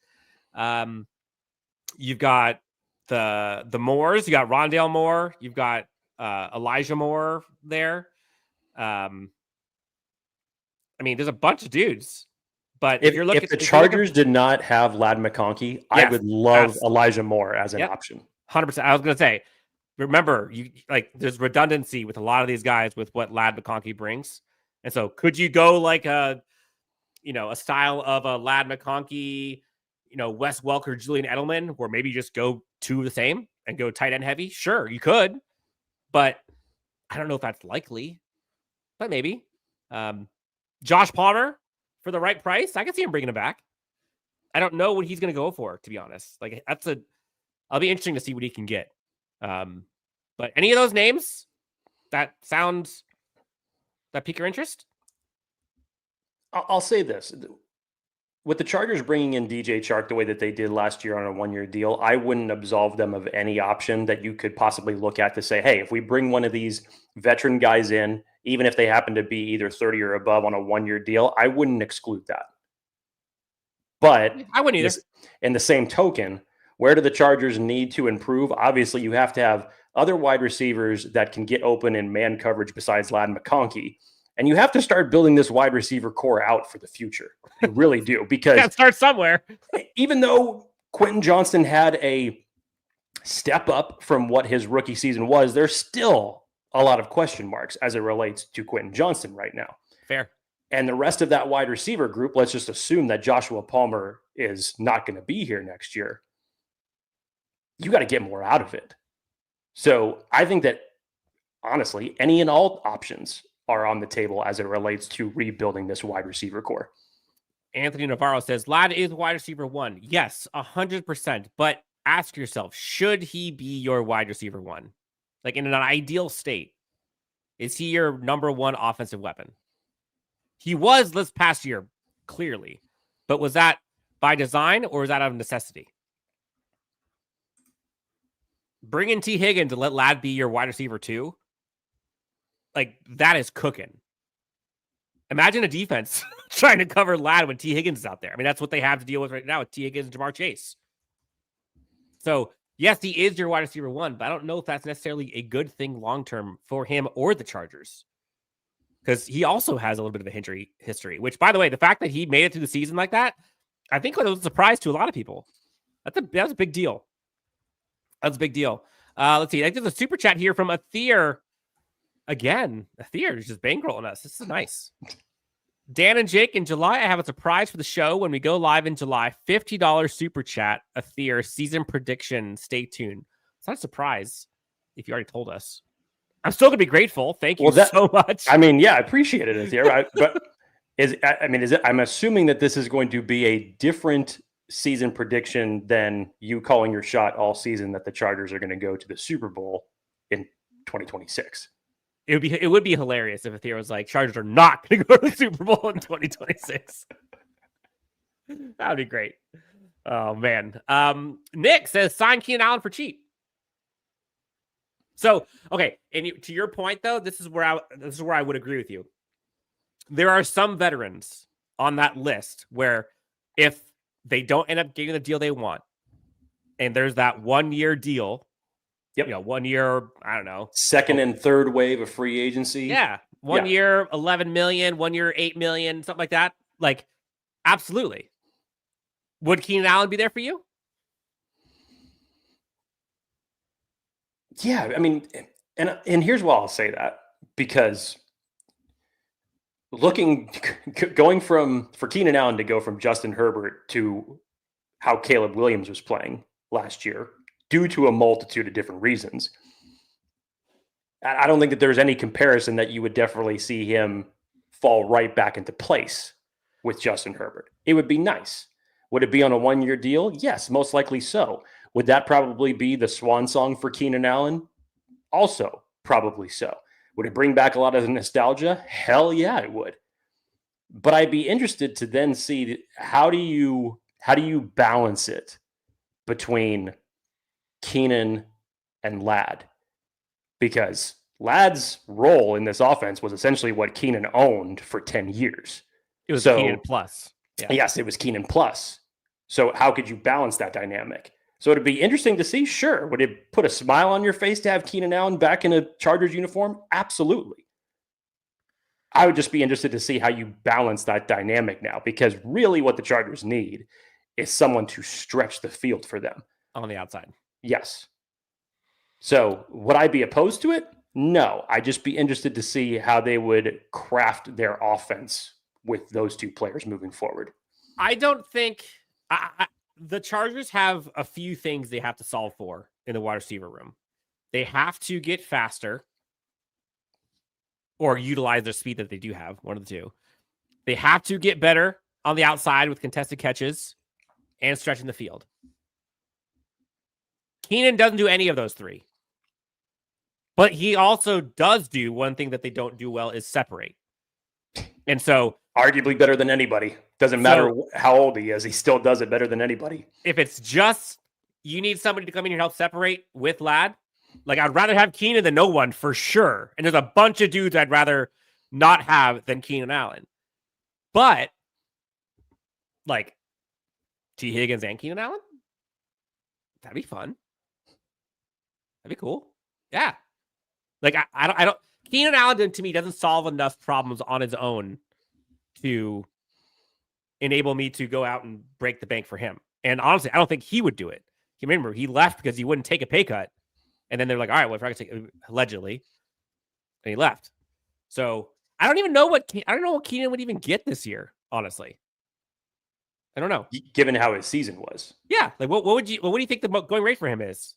You've got the Moores. You got Rondale Moore. You've got Elijah Moore there. There's a bunch of dudes. But if the Chargers did not have Ladd McConkey, I would love Elijah Moore as an option. 100%. I was going to say, remember, there's redundancy with a lot of these guys with what Ladd McConkey brings. And so could you go like a style of a Ladd McConkey, Wes Welker, Julian Edelman, where maybe just go two of the same and go tight end heavy? Sure, you could. But I don't know if that's likely. But maybe. Josh Palmer, for the right price, I can see him bringing him back. I don't know what he's going to go for, to be honest. I'll be interesting to see what he can get. But any of those names that pique your interest? I'll say this. With the Chargers bringing in DJ Chark the way that they did last year on a one-year deal, I wouldn't absolve them of any option that you could possibly look at to say, hey, if we bring one of these veteran guys in, even if they happen to be either 30 or above on a one-year deal, I wouldn't exclude that. But I wouldn't either. In the same token, where do the Chargers need to improve? Obviously, you have to have other wide receivers that can get open in man coverage besides Ladd McConkey. And you have to start building this wide receiver core out for the future. You really do. Because got to start somewhere. Even though Quintin Johnston had a step up from what his rookie season was, there's still a lot of question marks as it relates to Quintin Johnston right now. Fair. And the rest of that wide receiver group, let's just assume that Joshua Palmer is not going to be here next year. You got to get more out of it. So I think that, honestly, any and all options are on the table as it relates to rebuilding this wide receiver core. Anthony Navarro says, Ladd is wide receiver 1. Yes, 100%. But ask yourself, should he be your wide receiver 1? Like, in an ideal state, is he your number 1 offensive weapon? He was this past year, clearly. But was that by design or was that out of necessity? Bring in T. Higgins to let Ladd be your wide receiver 2. Like, that is cooking. Imagine a defense trying to cover Ladd when T. Higgins is out there. That's what they have to deal with right now with T. Higgins and Jamar Chase. So, yes, he is your wide receiver 1, but I don't know if that's necessarily a good thing long-term for him or the Chargers. Because he also has a little bit of a history, which, by the way, the fact that he made it through the season like that, I think it was a surprise to a lot of people. That was a big deal. That's a big deal. Let's see. I did a super chat here from Athir. Again, Athir is just bankrolling us. This is nice. Dan and Jake, in July, I have a surprise for the show when we go live in July. $50 super chat, Athir, season prediction. Stay tuned. It's not a surprise if you already told us. I'm still going to be grateful. Thank you so much. I appreciate it, Athir. I'm assuming that this is going to be a different season prediction than you calling your shot all season that the Chargers are going to go to the Super Bowl in 2026. It would be hilarious if Athir was like, Chargers are not going to go to the Super Bowl in 2026. That would be great. Oh man. Nick says sign Keenan Allen for cheap. So okay, and to your point though, this is where I would agree with you. There are some veterans on that list where if they don't end up getting the deal they want, and there's that 1 year deal, 1 year, I don't know, second and third wave of free agency. Yeah. 1 year, 11 million, 1 year, 8 million, something like that. Like, absolutely. Would Keenan Allen be there for you? Yeah. I mean, and here's why I'll say that, because going for Keenan Allen to go from Justin Herbert to how Caleb Williams was playing last year, due to a multitude of different reasons, I don't think that there's any comparison that you would definitely see him fall right back into place with Justin Herbert. It would be nice. Would it be on a 1 year deal? Yes, most likely so. Would that probably be the swan song for Keenan Allen? Also, probably so. Would it bring back a lot of nostalgia? Hell yeah, it would. But I'd be interested to then see how do you balance it between Keenan and Ladd? Because Ladd's role in this offense was essentially what Keenan owned for 10 years. It was Keenan plus. Yeah. Yes, it was Keenan plus. So how could you balance that dynamic? So it'd be interesting to see. Sure. Would it put a smile on your face to have Keenan Allen back in a Chargers uniform? Absolutely. I would just be interested to see how you balance that dynamic now, because really what the Chargers need is someone to stretch the field for them. On the outside. Yes. So would I be opposed to it? No. I'd just be interested to see how they would craft their offense with those two players moving forward. I don't think the Chargers have a few things they have to solve for in the wide receiver room. They have to get faster or utilize their speed that they do have, one of the two. They have to get better on the outside with contested catches and stretching the field. Keenan doesn't do any of those three. But he also does do one thing that they don't do well, is separate. And so arguably better than anybody. Doesn't matter how old he is. He still does it better than anybody. If it's just you need somebody to come in here and help separate with Ladd, like I'd rather have Keenan than no one for sure. And there's a bunch of dudes I'd rather not have than Keenan Allen. But like T. Higgins and Keenan Allen, that'd be fun. That'd be cool. Yeah. Like I don't Keenan Allen to me doesn't solve enough problems on his own to enable me to go out and break the bank for him. And honestly, I don't think he would do it. Remember, he left because he wouldn't take a pay cut. And then they're like, all right, well, if I could take allegedly, and he left. So I don't know what Keenan would even get this year, honestly. I don't know. Given how his season was. Yeah. Like what do you think the going rate for him is?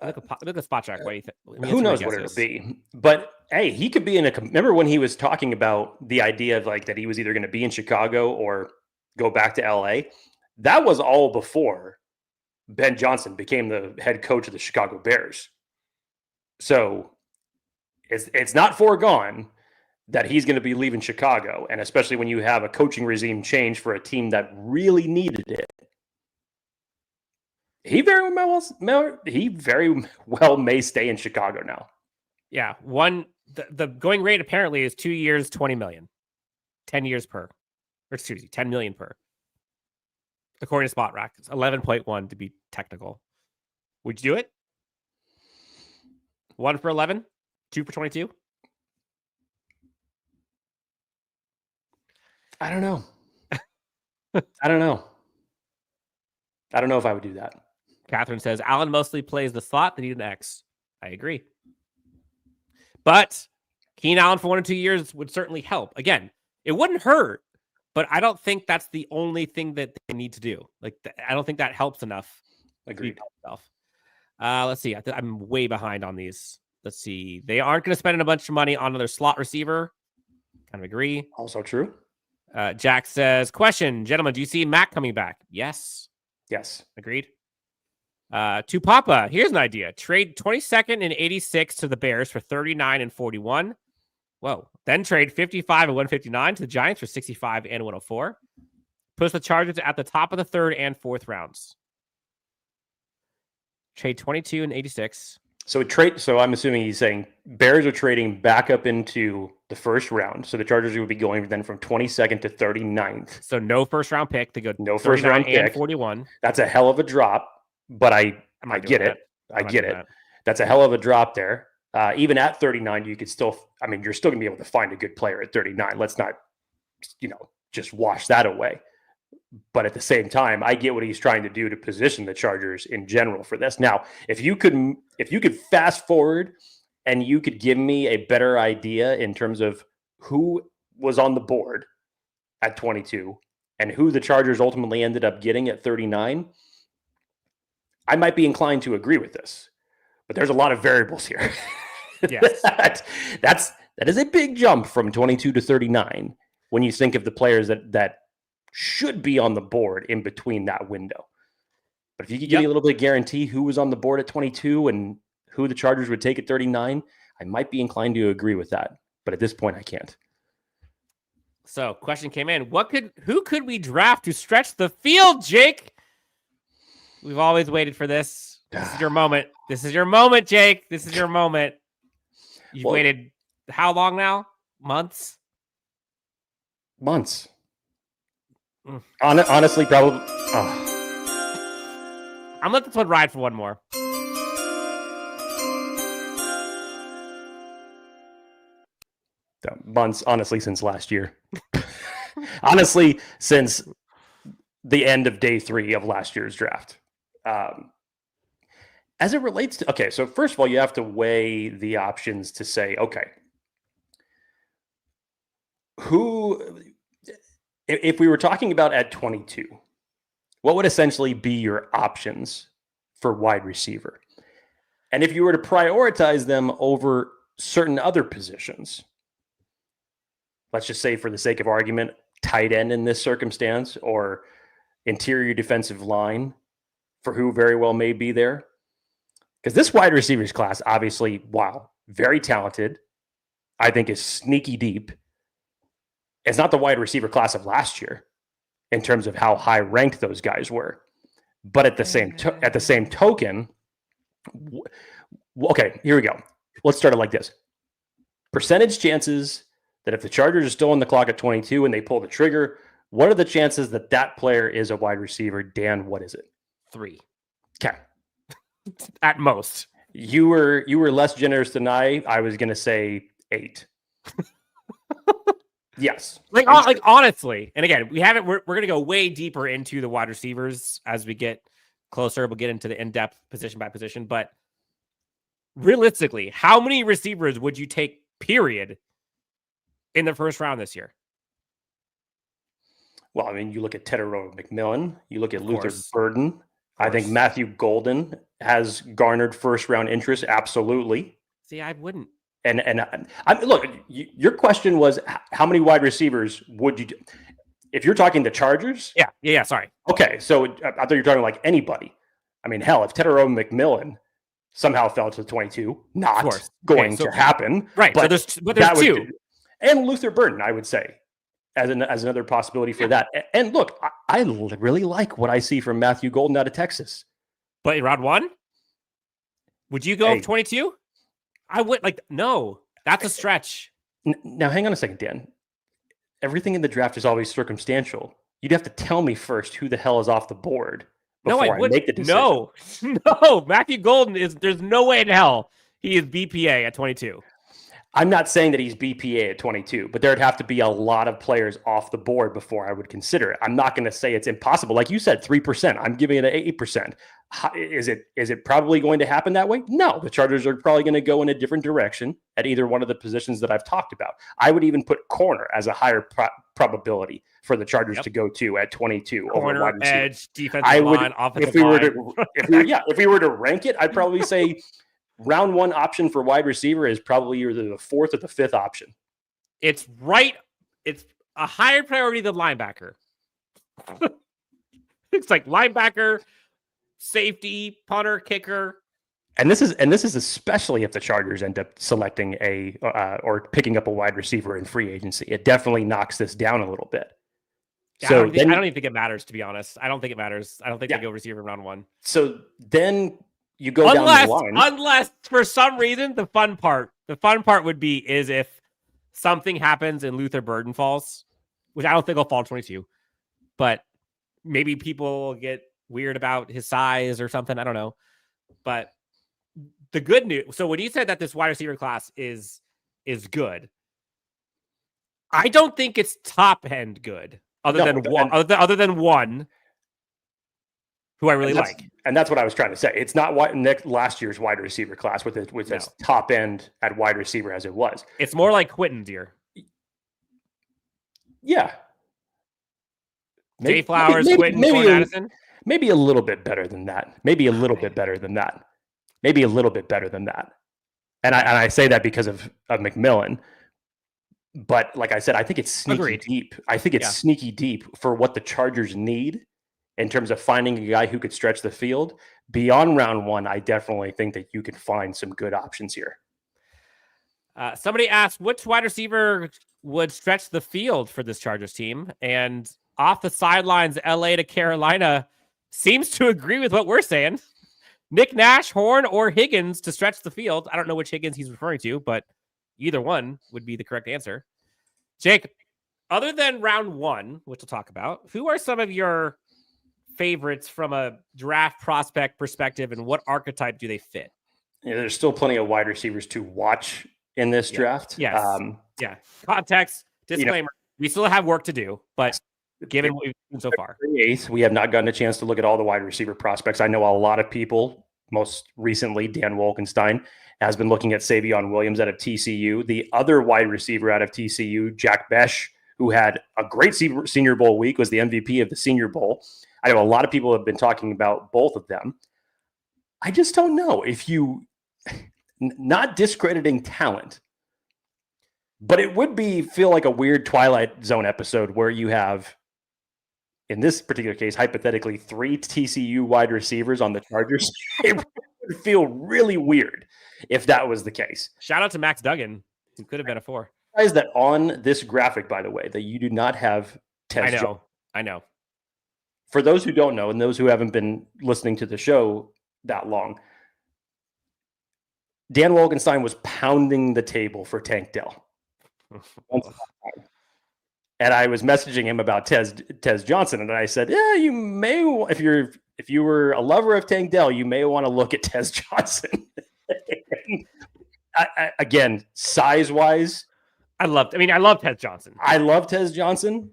Look at spot track. What do you think? Who knows what it'll be? But hey, he could be in a. Remember when he was talking about the idea of like that he was either going to be in Chicago or go back to LA? That was all before Ben Johnson became the head coach of the Chicago Bears. So it's not foregone that he's going to be leaving Chicago, and especially when you have a coaching regime change for a team that really needed it. He very well may stay in Chicago now. Yeah. The going rate apparently is 2 years, 20 million, 10 years per, or excuse me, 10 million per. According to Spot Rack, it's 11.1 to be technical. Would you do it? 1 for 11, 2 for 22. I don't know. I don't know if I would do that. Catherine says, Allen mostly plays the slot. They need an X. I agree. But Keenan Allen for 1 or 2 years would certainly help. Again, it wouldn't hurt, but I don't think that's the only thing that they need to do. Like, I don't think that helps enough. Agreed. Let's see. I'm way behind on these. Let's see. They aren't going to spend a bunch of money on another slot receiver. Kind of agree. Also true. Jack says, question, gentlemen, do you see Mac coming back? Yes. Agreed. To Papa, here's an idea. Trade 22nd and 86 to the Bears for 39 and 41. Whoa. Then trade 55 and 159 to the Giants for 65 and 104. puts the Chargers at the top of the 3rd and 4th rounds. Trade 22 and 86. So I'm assuming he's saying Bears are trading back up into the 1st round. So the Chargers would be going then from 22nd to 39th. So no first round pick. They go no first round pick and 41. That's a hell of a drop, but I get it. I get it. That's a hell of a drop there. Even at 39, you could still, you're still going to be able to find a good player at 39. Let's not, just wash that away. But at the same time, I get what he's trying to do to position the Chargers in general for this. Now, if you could fast forward and you could give me a better idea in terms of who was on the board at 22 and who the Chargers ultimately ended up getting at 39, I might be inclined to agree with this. But there's a lot of variables here. Yes. that is a big jump from 22 to 39 when you think of the players that should be on the board in between that window. But if you could give me a little bit of guarantee who was on the board at 22 and who the Chargers would take at 39, I might be inclined to agree with that. But at this point, I can't. So, question came in. Who could we draft to stretch the field, Jake? We've always waited for this. This is your moment. This is your moment, Jake. This is your moment. You've waited how long now? Months? Months. Honestly, probably. I'm letting this one ride for one more. Months, honestly, since last year. Honestly, since the end of day 3 of last year's draft. As it relates to, okay, so first of all, you have to weigh the options to say, okay, if we were talking about at 22, what would essentially be your options for wide receiver? And if you were to prioritize them over certain other positions, let's just say for the sake of argument, tight end in this circumstance or interior defensive line for who very well may be there. Because this wide receivers class, obviously, wow, very talented, I think is sneaky deep. It's not the wide receiver class of last year in terms of how high ranked those guys were. But at the same token, okay, here we go. Let's start it like this. Percentage chances that if the Chargers are still on the clock at 22 and they pull the trigger, what are the chances that that player is a wide receiver? Dan, what is it? 3. Okay. At most. You were less generous than I. I was going to say 8. Yes. Like honestly, and again, we're going to go way deeper into the wide receivers as we get closer. We'll get into the in-depth position by position, but realistically, how many receivers would you take period in the first round this year? Well, you look at Teterow McMillan, you look at Luther Burden. I think Matthew Golden has garnered first round interest. Absolutely. See, I wouldn't. And look, your question was how many wide receivers would you do? If you're talking the Chargers? Yeah. Sorry. Okay. So I thought you were talking like anybody. Hell, if Teterow McMillan somehow fell to 22, not going to happen. Right. But there's 2. And Luther Burden, I would say, as another possibility for that. And look, I really like what I see from Matthew Golden out of Texas. But in round 1, would you go 22? I would no. That's a stretch. Now, hang on a second, Dan. Everything in the draft is always circumstantial. You'd have to tell me first who the hell is off the board before I make the decision. No. Matthew Golden there's no way in hell he is BPA at 22. I'm not saying that he's BPA at 22, but there'd have to be a lot of players off the board before I would consider it. I'm not going to say it's impossible. Like you said, 3%. I'm giving it an 8%. Is it probably going to happen that way? No. The Chargers are probably going to go in a different direction at either one of the positions that I've talked about. I would even put corner as a higher probability for the Chargers to go to at 22 corner, over wide receiver. Edge, defensive line, offensive line. If we were to rank it, I'd probably say round 1 option for wide receiver is probably either the 4th or the 5th option. It's right. It's a higher priority than linebacker. It's like linebacker, safety, punter, kicker. And this is especially if the Chargers end up selecting or picking up a wide receiver in free agency. It definitely knocks this down a little bit. So I don't even think it matters, to be honest. I don't think it matters. I don't think they go receiver in round 1. So then you go down the line. Unless for some reason the fun part would be is if something happens and Luther Burden falls, which I don't think will fall 22, but maybe people get weird about his size or something. I don't know. But the good news. So when you said that this wide receiver class is good, I don't think it's top end good. Other than one who I really like. And that's what I was trying to say. It's not last year's wide receiver class with as top end at wide receiver as it was. It's more like Quintin's year. Yeah. Jay Flowers, Quintin, Jordan Addison. Maybe a little bit better than that. Maybe a little bit better than that. And I say that because of McMillan. But like I said, I think it's sneaky deep. I think it's sneaky deep for what the Chargers need in terms of finding a guy who could stretch the field. Beyond round 1, I definitely think that you can find some good options here. Somebody asked, which wide receiver would stretch the field for this Chargers team? And off the sidelines, LA to Carolina seems to agree with what we're saying. Nick Nash, Horn, or Higgins to stretch the field. I don't know which Higgins he's referring to, but either one would be the correct answer. Jake, other than round 1, which we'll talk about, who are some of your favorites from a draft prospect perspective, and what archetype do they fit? Yeah, there's still plenty of wide receivers to watch in this draft. Yes. Context, disclaimer, we still have work to do, but given what we've seen so far. We have not gotten a chance to look at all the wide receiver prospects. I know a lot of people, most recently Dan Wolkenstein, has been looking at Savion Williams out of TCU. The other wide receiver out of TCU, Jack Besh, who had a great Senior Bowl week, was the MVP of the Senior Bowl. I know a lot of people have been talking about both of them. I just don't know if you, not discrediting talent, but it would feel like a weird Twilight Zone episode where you have, in this particular case, hypothetically, 3 TCU wide receivers on the Chargers. It would feel really weird if that was the case. Shout out to Max Duggan, who could have been a 4. Guys, that on this graphic, by the way, that you do not have Tez Johnson. I know. For those who don't know, and those who haven't been listening to the show that long, Dan Wolkenstein was pounding the table for Tank Dell. And I was messaging him about Tez Johnson, and I said, "Yeah, you may, if you were a lover of Tank Dell, you may want to look at Tez Johnson." Again, size-wise, I love Tez Johnson. I love Tez Johnson,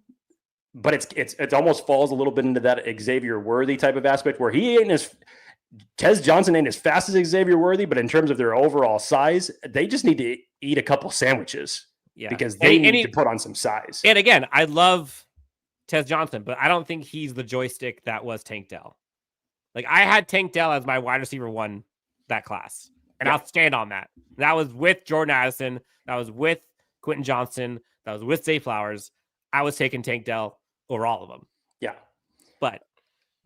but it almost falls a little bit into that Xavier Worthy type of aspect where Tez Johnson ain't as fast as Xavier Worthy, but in terms of their overall size, they just need to eat a couple sandwiches. Yeah. Because they need to put on some size. And again, I love Tez Johnson, but I don't think he's the joystick that was Tank Dell. Like, I had Tank Dell as my wide receiver 1 that class. And I'll stand on that. That was with Jordan Addison. That was with Quintin Johnston. That was with Zay Flowers. I was taking Tank Dell over all of them. Yeah. But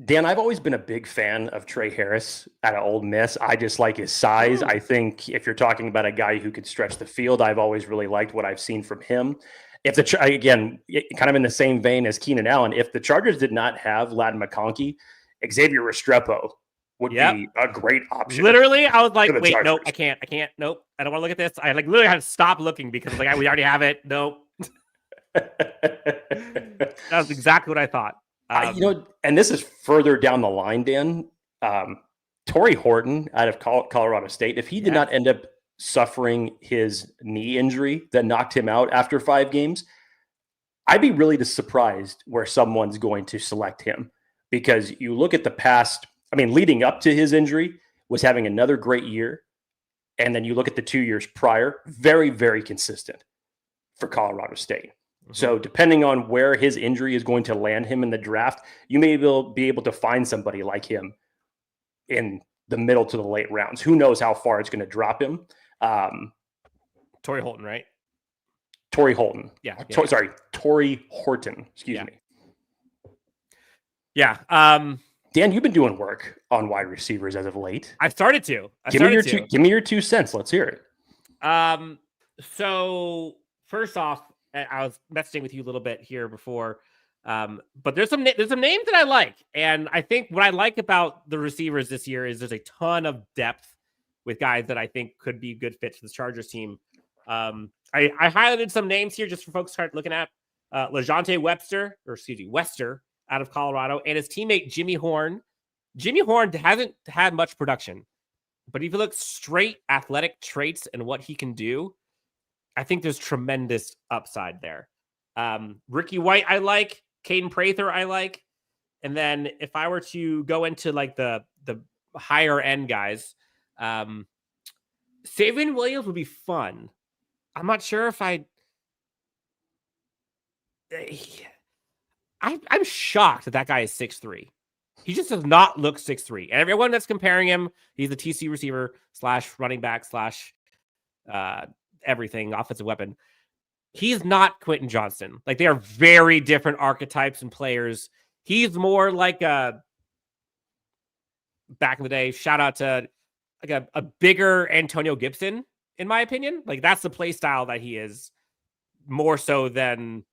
Dan, I've always been a big fan of Trey Harris out of Ole Miss. I just like his size. I think if you're talking about a guy who could stretch the field, I've always really liked what I've seen from him. Again, kind of in the same vein as Keenan Allen, if the Chargers did not have Ladd McConkey, Xavier Restrepo would be a great option. Literally, I was like, wait, nope, I can't. Nope, I don't want to look at this. I literally had to stop looking because we already have it. Nope. That was exactly what I thought. And this is further down the line, Dan. Torrey Horton out of Colorado State, if he did not end up suffering his knee injury that knocked him out after 5 games, I'd be really surprised where someone's going to select him, because you look at the past, leading up to his injury was having another great year. And then you look at the 2 years prior, very, very consistent for Colorado State. So depending on where his injury is going to land him in the draft, you may be able to find somebody like him in the middle to the late rounds. Who knows how far it's going to drop him. Torrey Holton, right? Torrey Holton. Yeah. Torrey Horton. Excuse me. Yeah. Dan, you've been doing work on wide receivers as of late. I started to. Give me your 2 cents. Let's hear it. So first off, I was messaging with you a little bit here before. But there's some names that I like, and I think what I like about the receivers this year is there's a ton of depth with guys that I think could be good fits for the Chargers team. I highlighted some names here just for folks to start looking at. LeJonte Wester out of Colorado, and his teammate Jimmy Horn. Jimmy Horn hasn't had much production, but if you look straight athletic traits and what he can do, I think there's tremendous upside there. Ricky White, I like. Caden Prather, I like. And then if I were to go into like the higher end guys, Savion Williams would be fun. I'm not sure if I'm shocked that guy is 6'3". He just does not look 6'3". And everyone that's comparing him, he's the TC receiver / running back / everything, offensive weapon. He's not Quintin Johnston. Like, they are very different archetypes and players. He's more like back in the day, shout out to like a bigger Antonio Gibson, in my opinion. Like, that's the play style that he is, more so than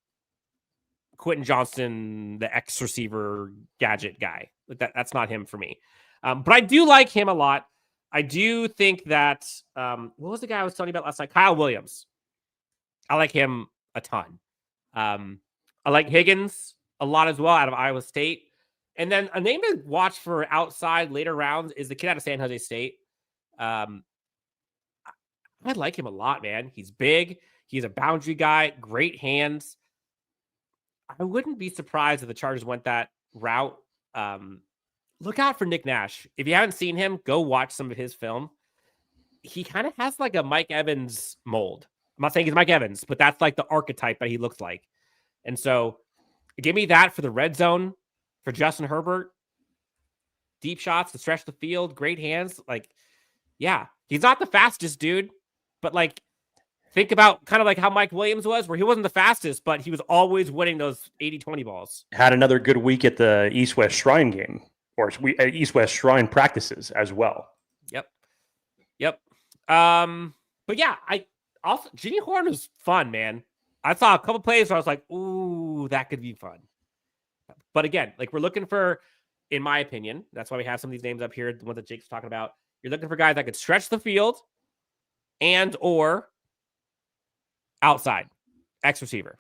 Quintin Johnston, the X receiver gadget guy. Like that's not him for me. But I do like him a lot. I do think that what was the guy I was telling you about last night? Kyle Williams. I like him a ton. I like Higgins a lot as well, out of Iowa State. And then a name to watch for outside later rounds is the kid out of San Jose State. I like him a lot, man. He's big. He's a boundary guy. Great hands. I wouldn't be surprised if the Chargers went that route. Look out for Nick Nash. If you haven't seen him, go watch some of his film. He kind of has like a Mike Evans mold. I'm not saying he's Mike Evans, but that's like the archetype that he looks like. And so give me that for the red zone for Justin Herbert. Deep shots to stretch the field, great hands. Like, yeah, he's not the fastest dude, but like, think about kind of like how Mike Williams was, where he wasn't the fastest, but he was always winning those 80-20 balls. Had another good week at the East-West Shrine game, or East-West Shrine practices as well. Yep. But yeah, also Jimmy Horn was fun, man. I saw a couple plays where I was like, ooh, that could be fun. But again, like, we're looking for, in my opinion, that's why we have some of these names up here, the ones that Jake's talking about. You're looking for guys that could stretch the field and or outside, X receiver.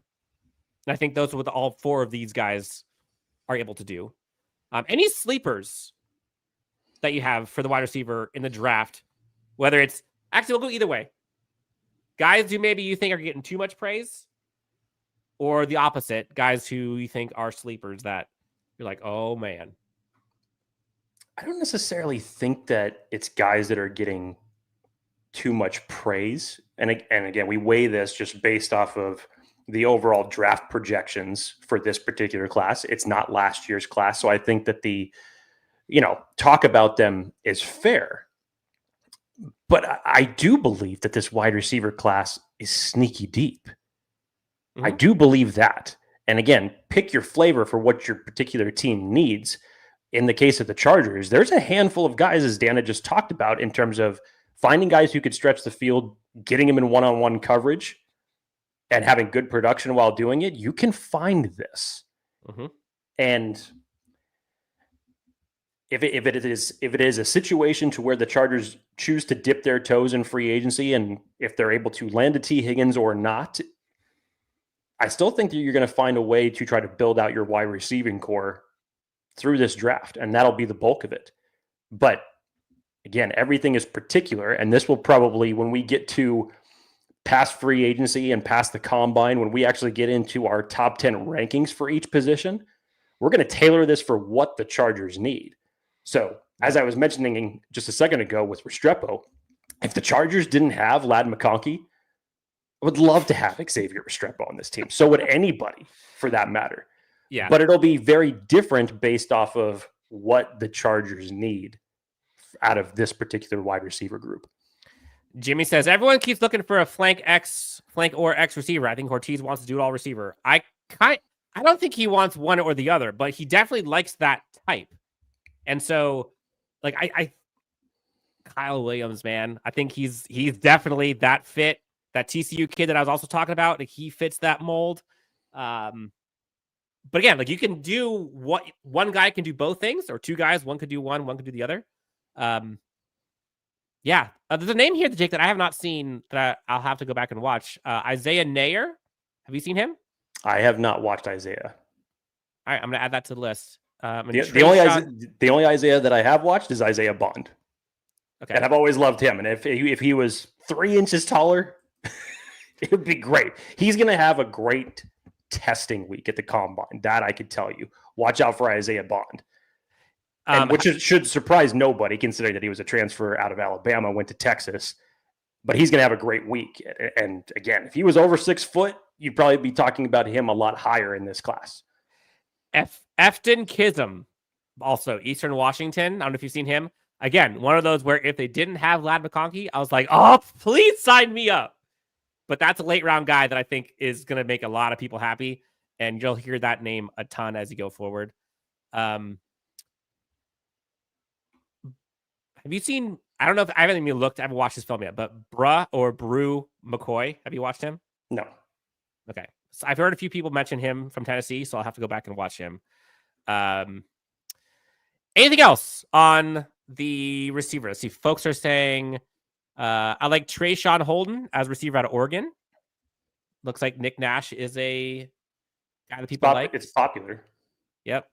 And I think those are what all four of these guys are able to do. Any sleepers that you have for the wide receiver in the draft, whether it's, actually, we'll go either way. Guys who maybe you think are getting too much praise, or the opposite, guys who you think are sleepers that you're like, oh man. I don't necessarily think that it's guys that are getting too much praise. And again, we weigh this just based off of the overall draft projections for this particular class. It's not last year's class. So I think that the, talk about them is fair. But I do believe that this wide receiver class is sneaky deep. Mm-hmm. I do believe that. And again, pick your flavor for what your particular team needs. In the case of the Chargers, there's a handful of guys, as Dana just talked about, in terms of finding guys who could stretch the field, getting them in one-on-one coverage, and having good production while doing it. You can find this. Mm-hmm. And if it is a situation to where the Chargers choose to dip their toes in free agency, and if they're able to land a T. Higgins or not, I still think that you're going to find a way to try to build out your wide receiving core through this draft, and that'll be the bulk of it. But again, everything is particular, and this will probably, when we get to past free agency and past the combine, when we actually get into our top 10 rankings for each position, we're going to tailor this for what the Chargers need. So, as I was mentioning just a second ago with Restrepo, if the Chargers didn't have Ladd McConkey, I would love to have Xavier Restrepo on this team. So would anybody, for that matter. Yeah. But it'll be very different based off of what the Chargers need out of this particular wide receiver group. Jimmy says, everyone keeps looking for a flank or X receiver. I think Hortiz wants to do it all receiver. I don't think he wants one or the other, but he definitely likes that type. And so, like, I Kyle Williams, man, I think he's definitely that fit. That TCU kid that I was also talking about, like, he fits that mold. But again, like you can do what one guy can do both things, or two guys, one could do one could do the other. Yeah. There's a name here, Jake, that I have not seen that I'll have to go back and watch. Isaiah Nayer. Have you seen him? I have not watched Isaiah. All right, I'm going to add that to the list. The only Isaiah that I have watched is Isaiah Bond. Okay. And I've always loved him. And if he was 3 inches taller, it would be great. He's going to have a great testing week at the combine. That I could tell you. Watch out for Isaiah Bond. Which should surprise nobody, considering that he was a transfer out of Alabama, went to Texas. But he's going to have a great week. And again, if he was over 6 foot, you'd probably be talking about him a lot higher in this class. Efton Kism, also Eastern Washington. I don't know if you've seen him. Again, one of those where if they didn't have Ladd McConkey, I was like, oh, please sign me up. But that's a late round guy that I think is going to make a lot of people happy. And you'll hear that name a ton as you go forward. Have you seen, I don't know if I haven't even looked, I haven't watched this film yet, but Brew McCoy. Have you watched him? No. Okay. So I've heard a few people mention him from Tennessee, so I'll have to go back and watch him. Anything else on the receiver? Let's see. Folks are saying, I like Trayshawn Holden as receiver out of Oregon. Looks like Nick Nash is a guy that people like. It's popular. Yep.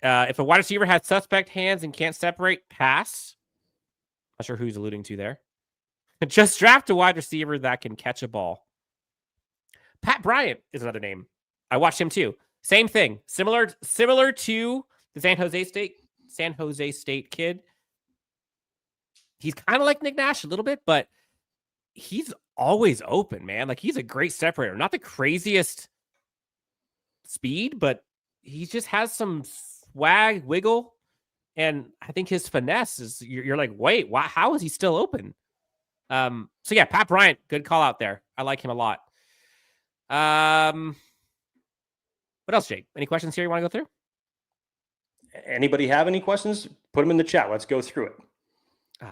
If a wide receiver has suspect hands and can't separate, pass. Not sure who he's alluding to there. Just draft a wide receiver that can catch a ball. Pat Bryant is another name. I watched him too. Same thing. Similar to the San Jose State kid. He's kind of like Nick Nash a little bit, but he's always open, man. Like he's a great separator. Not the craziest speed, but he just has some swag, wiggle, and I think his finesse is. You're like, wait, how is he still open? So yeah, Pat Bryant, good call out there. I like him a lot. What else, Jake? Any questions here you want to go through? Anybody have any questions? Put them in the chat. Let's go through it.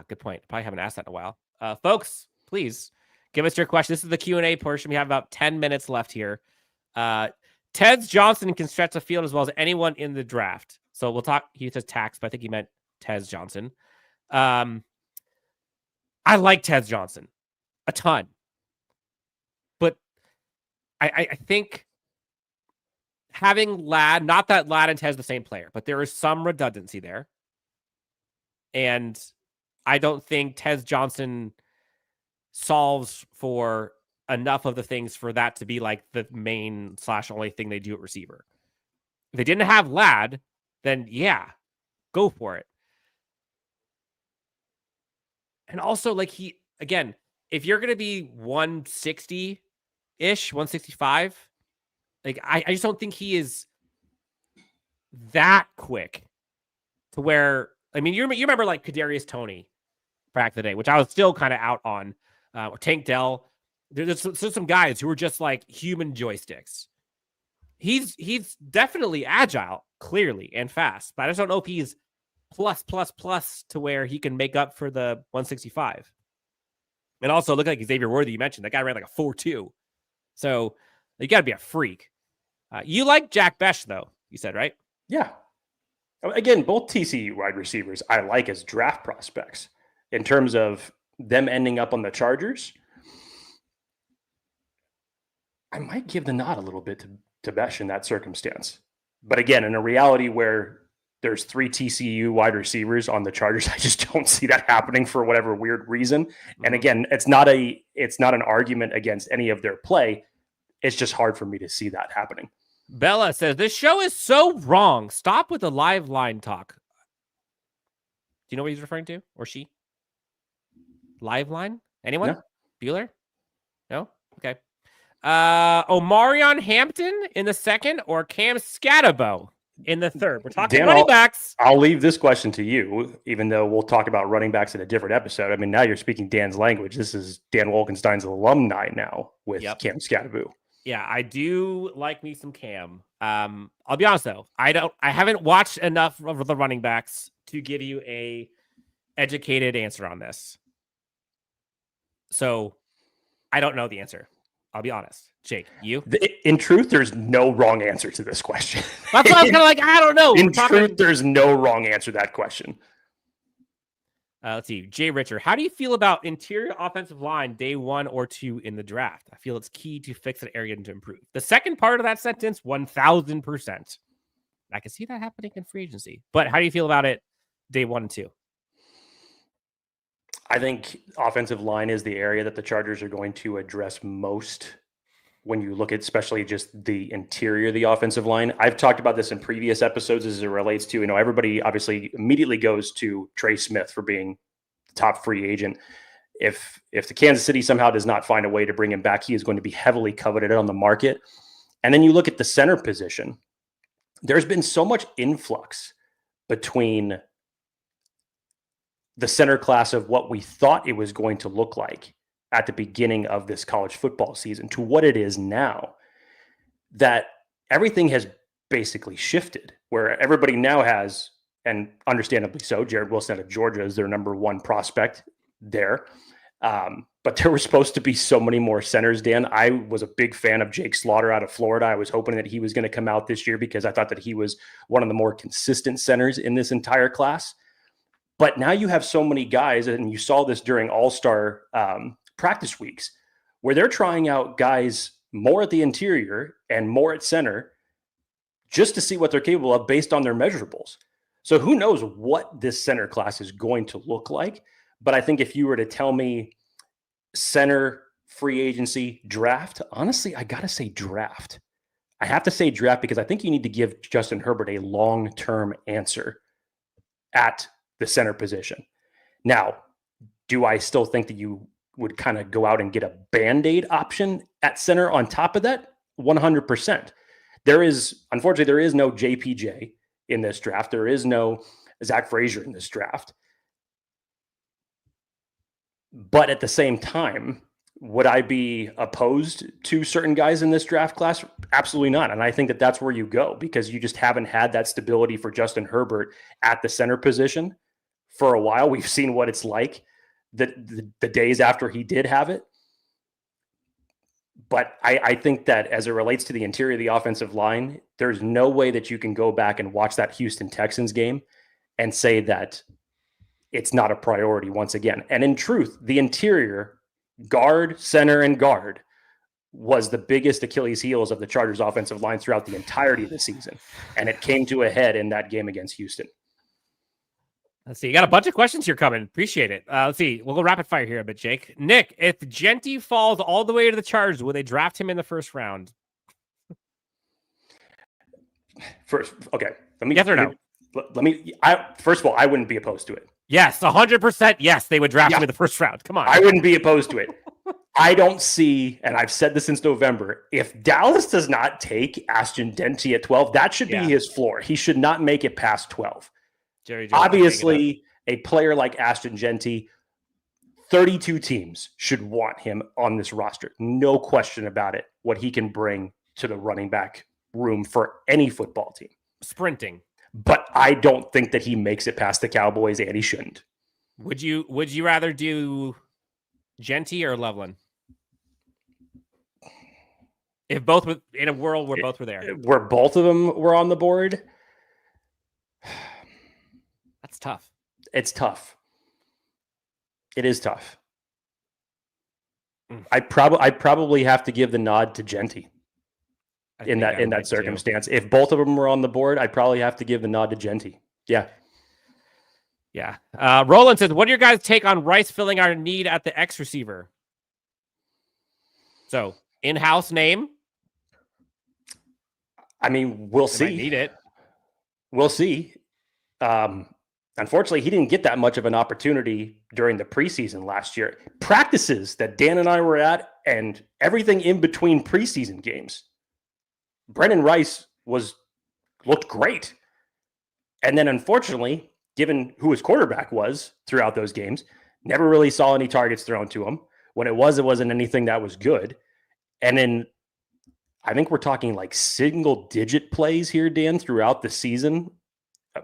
Good point. Probably haven't asked that in a while. Folks, please give us your question. This is the Q&A portion. We have about 10 minutes left here. Tez Johnson can stretch the field as well as anyone in the draft. So we'll talk. He says tax, but I think he meant Tez Johnson. I like Tez Johnson a ton. But I think having Ladd, not that Ladd and Tez the same player, but there is some redundancy there. And I don't think Tez Johnson solves for enough of the things for that to be like the main / only thing they do at receiver. If they didn't have Ladd, then yeah, go for it. And also, like again, if you're going to be 160-ish, 165, like I just don't think he is that quick to where, I mean, you remember like Kadarius Toney back in the day, which I was still kind of out on, or Tank Dell. There's some guys who were just like human joysticks. He's definitely agile, clearly, and fast, but I just don't know if he's plus to where he can make up for the 165. And also look like Xavier Worthy, you mentioned. That guy ran like a 4.2. So you got to be a freak. You like Jack Besh, though, you said, right? Yeah. Again, both TCU wide receivers I like as draft prospects. In terms of them ending up on the Chargers, I might give the nod a little bit to Besh in that circumstance. But again, in a reality where there's 3 TCU wide receivers on the Chargers, I just don't see that happening for whatever weird reason. And again, it's not an argument against any of their play. It's just hard for me to see that happening. Bella says, this show is so wrong. Stop with the live line talk. Do you know what he's referring to? Or she? Live line? Anyone? No. Bueller? No? Okay. Omarion Hampton in the second or Cam Scatterbo in the third? We're talking Dan, running backs. I'll leave this question to you, even though we'll talk about running backs in a different episode. I mean, now you're speaking Dan's language. This is Dan Wolkenstein's alumni now with Cam Scatterbo. Yeah, I do like me some Cam. I'll be honest though, I haven't watched enough of the running backs to give you a educated answer on this. So I don't know the answer. I'll be honest. Jake, you? In truth, there's no wrong answer to this question. That's why I was kind of like, I don't know. In truth, there's no wrong answer to that question. Let's see. Jay Richer, how do you feel about interior offensive line day 1 or 2 in the draft? I feel it's key to fix an area and to improve. The second part of that sentence, 1,000%. I can see that happening in free agency. But how do you feel about it day 1 and 2? I think offensive line is the area that the Chargers are going to address most when you look at especially just the interior of the offensive line. I've talked about this in previous episodes as it relates to, everybody obviously immediately goes to Trey Smith for being the top free agent. If the Kansas City somehow does not find a way to bring him back, he is going to be heavily coveted on the market. And then you look at the center position. There's been so much influx between the center class of what we thought it was going to look like at the beginning of this college football season to what it is now, that everything has basically shifted, where everybody now has, and understandably so, Jared Wilson out of Georgia is their number 1 prospect there. But there were supposed to be so many more centers, Dan. I was a big fan of Jake Slaughter out of Florida. I was hoping that he was going to come out this year because I thought that he was one of the more consistent centers in this entire class. But now you have so many guys, and you saw this during All-Star practice weeks, where they're trying out guys more at the interior and more at center just to see what they're capable of based on their measurables. So who knows what this center class is going to look like. But I think if you were to tell me center, free agency, draft, honestly, I got to say draft. I have to say draft because I think you need to give Justin Herbert a long-term answer at the center position. Now, do I still think that you would kind of go out and get a Band-Aid option at center on top of that? 100%. Unfortunately, there is no JPJ in this draft. There is no Zach Frazier in this draft. But at the same time, would I be opposed to certain guys in this draft class? Absolutely not. And I think that that's where you go because you just haven't had that stability for Justin Herbert at the center position for a while. We've seen what it's like the days after he did have it. But I think that as it relates to the interior of the offensive line, there's no way that you can go back and watch that Houston Texans game and say that it's not a priority once again. And in truth, the interior, guard, center, and guard was the biggest Achilles heels of the Chargers offensive line throughout the entirety of the season. And it came to a head in that game against Houston. Let's see. You got a bunch of questions here coming. Appreciate it. Let's see. We'll go rapid fire here a bit, Jake. Nick, if Genty falls all the way to the Chargers, will they draft him in the first round? First, okay. Yes or no? First of all, I wouldn't be opposed to it. Yes, 100%. Yes, they would draft him in the first round. Come on. I wouldn't be opposed to it. I don't see, and I've said this since November, if Dallas does not take Ashton Genty at 12, that should be his floor. He should not make it past 12. Obviously, a player like Ashton Genty, 32 teams should want him on this roster. No question about it, what he can bring to the running back room for any football team. Sprinting. But I don't think that he makes it past the Cowboys, and he shouldn't. Would you rather do Genty or Loveland? If both were in a world where both were there, where both of them were on the board, that's tough. It's tough. It is tough. I'd probably have to give the nod to Genty. In that circumstance, if both of them were on the board, I'd probably have to give the nod to Genty. Yeah. Roland says, what do your guys take on Rice filling our need at the X receiver? So in-house name. I mean, we'll see. Might need it. We'll see. Unfortunately, he didn't get that much of an opportunity during the preseason last year. Practices that Dan and I were at and everything in between preseason games. Brenden Rice looked great. And then unfortunately, given who his quarterback was throughout those games, never really saw any targets thrown to him. When it wasn't anything that was good. And then I think we're talking like single-digit plays here, Dan, throughout the season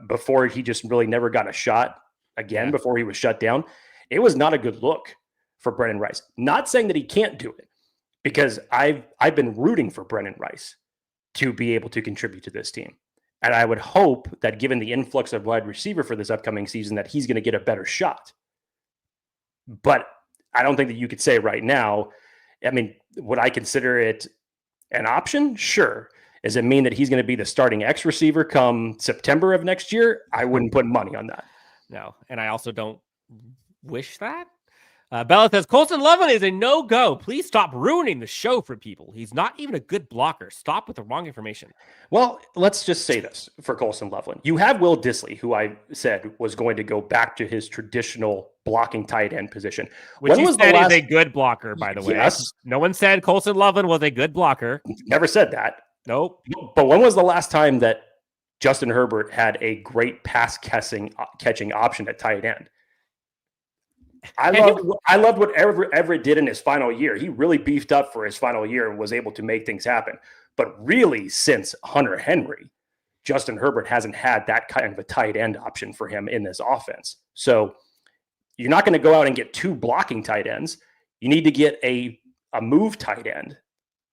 before he just really never got a shot again before he was shut down. It was not a good look for Brenden Rice. Not saying that he can't do it, because I've been rooting for Brenden Rice to be able to contribute to this team. And I would hope that given the influx of wide receiver for this upcoming season, that he's going to get a better shot. But I don't think that you could say right now, I mean, would I consider it an option? Sure. Does it mean that he's going to be the starting X receiver come September of next year? I wouldn't put money on that. No. And I also don't wish that. Bella says, Colston Loveland is a no-go. Please stop ruining the show for people. He's not even a good blocker. Stop with the wrong information. Well, let's just say this for Colston Loveland. You have Will Dissly, who I said was going to go back to his traditional blocking tight end position. Which when you said is a good blocker, by the way. Yes. No one said Colston Loveland was a good blocker. Never said that. Nope. But when was the last time that Justin Herbert had a great pass catching option at tight end? I loved what Everett did in his final year. He really beefed up for his final year and was able to make things happen. But really, since Hunter Henry, Justin Herbert hasn't had that kind of a tight end option for him in this offense. So you're not going to go out and get two blocking tight ends. You need to get a move tight end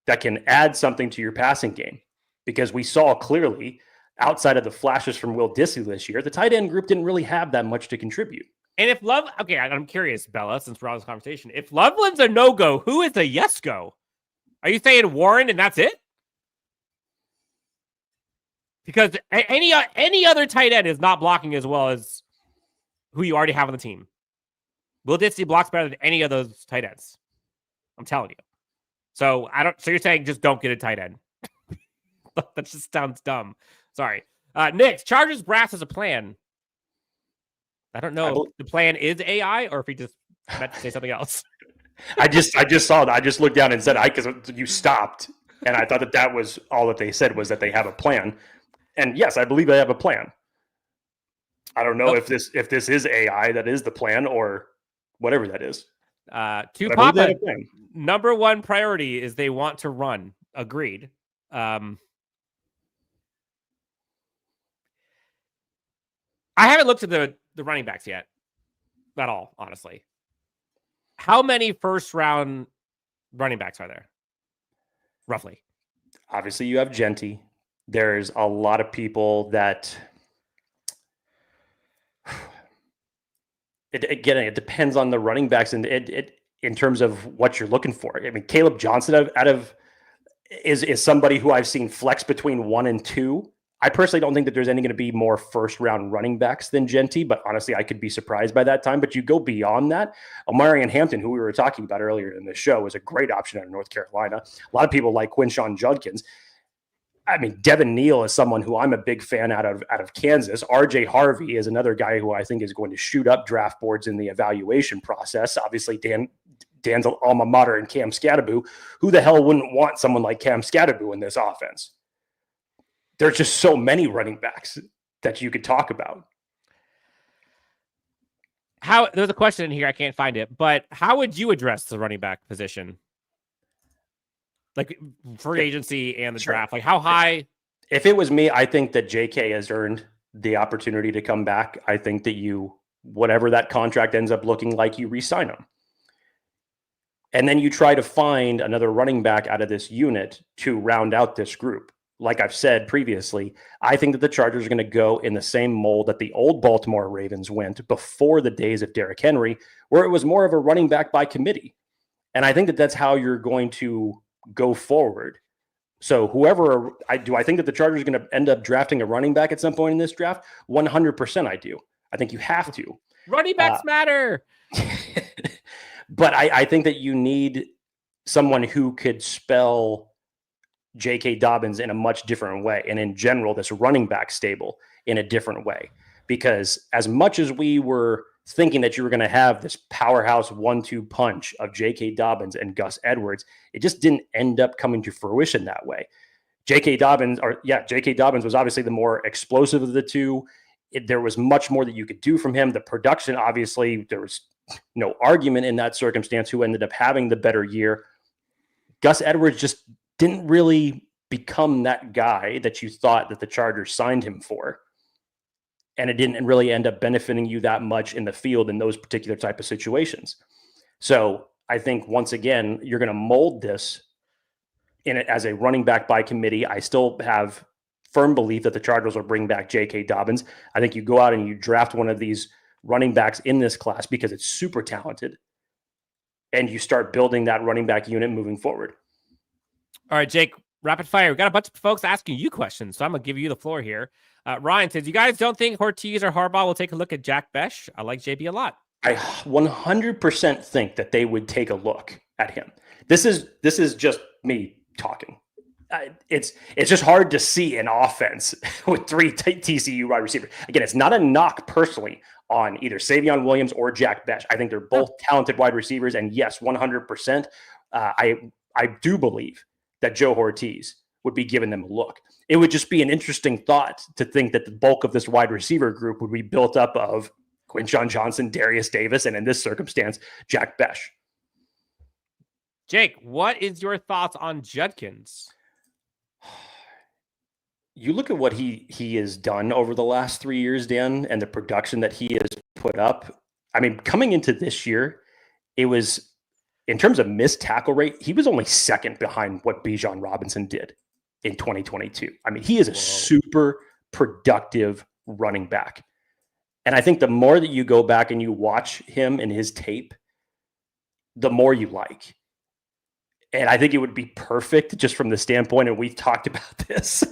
that can add something to your passing game. Because we saw clearly, outside of the flashes from Will Dissly this year, the tight end group didn't really have that much to contribute. And if I'm curious, Bella, since we're on this conversation, if Loveland's a no-go, who is a yes-go? Are you saying Warren and that's it? Because any other tight end is not blocking as well as who you already have on the team. Will Dissly blocks better than any of those tight ends. I'm telling you. So you're saying just don't get a tight end. That just sounds dumb. Sorry. Nick, Chargers brass has a plan. I don't know if the plan is AI or if he just meant to say something else. I just saw that. I just looked down and said, because you stopped. And I thought that was all that they said was that they have a plan. And yes, I believe they have a plan. I don't know if this is AI that is the plan or whatever that is. To Papa, number one priority is they want to run. Agreed. I haven't looked at the running backs yet. At all, honestly. How many first round running backs are there? Roughly. Obviously, you have Genty. There's a lot of people that it depends on the running backs and it in terms of what you're looking for. I mean, Caleb Johnson is somebody who I've seen flex between 1 and 2. I personally don't think that there's any going to be more first round running backs than Genty, but honestly, I could be surprised by that time. But you go beyond that. Omarion Hampton, who we were talking about earlier in the show, is a great option out of North Carolina. A lot of people like Quintin Johnston. I mean, Devin Neal is someone who I'm a big fan out of Kansas. RJ Harvey is another guy who I think is going to shoot up draft boards in the evaluation process. Obviously, Dan's alma mater and Cam Scatterbo. Who the hell wouldn't want someone like Cam Scatterbo in this offense? There's just so many running backs that you could talk about. There's a question in here, I can't find it, but how would you address the running back position? Like free agency and the draft, like how high? If it was me, I think that JK has earned the opportunity to come back. I think that whatever that contract ends up looking like, you re-sign him. And then you try to find another running back out of this unit to round out this group. Like I've said previously, I think that the Chargers are going to go in the same mold that the old Baltimore Ravens went before the days of Derrick Henry, where it was more of a running back by committee. And I think that that's how you're going to go forward. So I think that the Chargers are going to end up drafting a running back at some point in this draft. 100% I do. I think you have to. Running backs matter. But I think that you need someone who could spell J.K. Dobbins in a much different way. And in general, this running back stable in a different way. Because as much as we were thinking that you were going to have this powerhouse 1-2 punch of J.K. Dobbins and Gus Edwards, it just didn't end up coming to fruition that way. J.K. Dobbins was obviously the more explosive of the two. There was much more that you could do from him. The production, obviously, there was no argument in that circumstance who ended up having the better year. Gus Edwards just didn't really become that guy that you thought that the Chargers signed him for. And it didn't really end up benefiting you that much in the field in those particular type of situations. So I think once again, you're going to mold this in it as a running back by committee. I still have firm belief that the Chargers will bring back J.K. Dobbins. I think you go out and you draft one of these running backs in this class because it's super talented, and you start building that running back unit moving forward. All right, Jake, rapid fire. We got a bunch of folks asking you questions, so I'm going to give you the floor here. Ryan says, you guys don't think Hortiz or Harbaugh will take a look at Jack Besh? I like JB a lot. I 100% think that they would take a look at him. This is just me talking. It's just hard to see an offense with three TCU wide receivers. Again, it's not a knock personally on either Savion Williams or Jack Besh. I think they're both talented wide receivers, and yes, 100%. I do believe that Joe Hortiz would be giving them a look. It would just be an interesting thought to think that the bulk of this wide receiver group would be built up of Quintin Johnston, Derius Davis, and in this circumstance, Jack Besh. Jake, what is your thoughts on Judkins? You look at what he has done over the last 3 years, Dan, and the production that he has put up. I mean, coming into this year, it was, in terms of missed tackle rate, he was only second behind what Bijan Robinson did in 2022. I mean, he is a super productive running back. And I think the more that you go back and you watch him and his tape, the more you like. And I think it would be perfect just from the standpoint, and we've talked about this.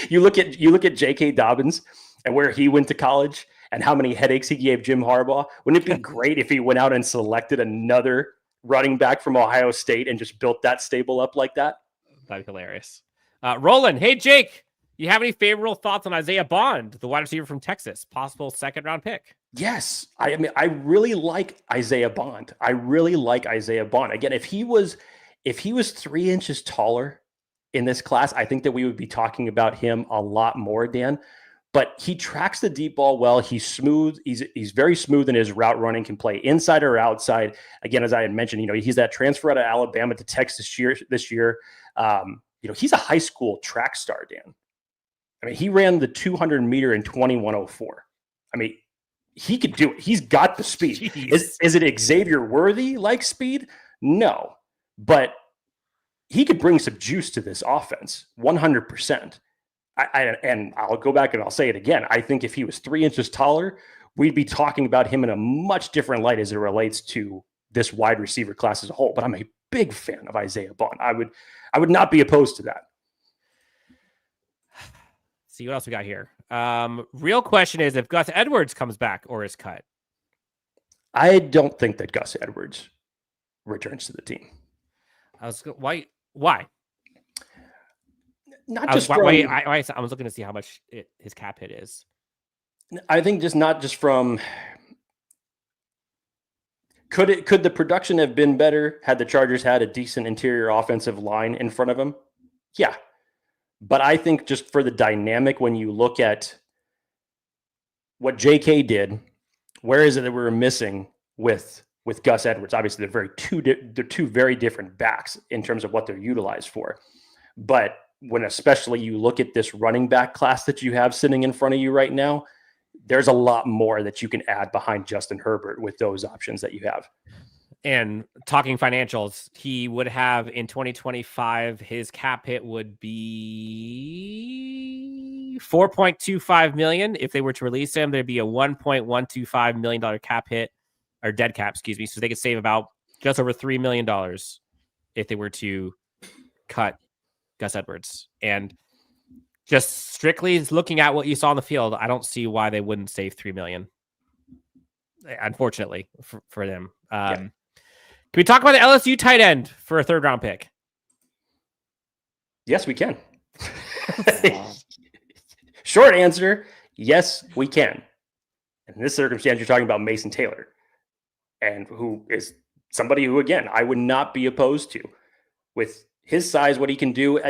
You look at J.K. Dobbins and where he went to college and how many headaches he gave Jim Harbaugh. Wouldn't it be great if he went out and selected another running back from Ohio State and just built that stable up like that? That'd be hilarious. Roland, hey, Jake, you have any favorable thoughts on Isaiah Bond, the wide receiver from Texas, possible second-round pick? Yes. I mean, I really like Isaiah Bond. Again, if he was 3 inches taller in this class, I think that we would be talking about him a lot more, Dan. But he tracks the deep ball well. He's smooth. He's very smooth in his route running, can play inside or outside. Again, as I had mentioned, he's that transfer out of Alabama to Texas this year. He's a high school track star, Dan. I mean, he ran the 200 meter in 21:04. I mean, he could do it. He's got the speed. Is it Xavier Worthy like speed? No, but he could bring some juice to this offense, 100%. And I'll go back and I'll say it again. I think if he was 3 inches taller, we'd be talking about him in a much different light as it relates to this wide receiver class as a whole. But I'm a big fan of Isaiah Bond. I would not be opposed to that. See what else we got here. Real question is if Gus Edwards comes back or is cut. I don't think that Gus Edwards returns to the team. Why? I was looking to see how much his cap hit is. I think not just from. Could the production have been better had the Chargers had a decent interior offensive line in front of them? Yeah. But I think just for the dynamic, when you look at what JK did, where is it that we were missing with Gus Edwards? Obviously, they're two very different backs in terms of what they're utilized for. But when especially you look at this running back class that you have sitting in front of you right now, there's a lot more that you can add behind Justin Herbert with those options that you have. And talking financials, he would have in 2025, his cap hit would be $4.25 million. If they were to release him, there'd be a $1.125 million cap hit, or dead cap, excuse me. So they could save about just over $3 million if they were to cut Gus Edwards. And just strictly looking at what you saw on the field, I don't see why they wouldn't save $3 million. Unfortunately for them. Can we talk about the LSU tight end for a third-round pick? Yes, we can. Short answer, yes, we can. In this circumstance, you're talking about Mason Taylor, and who is somebody who, again, I would not be opposed to. With his size, what he can do,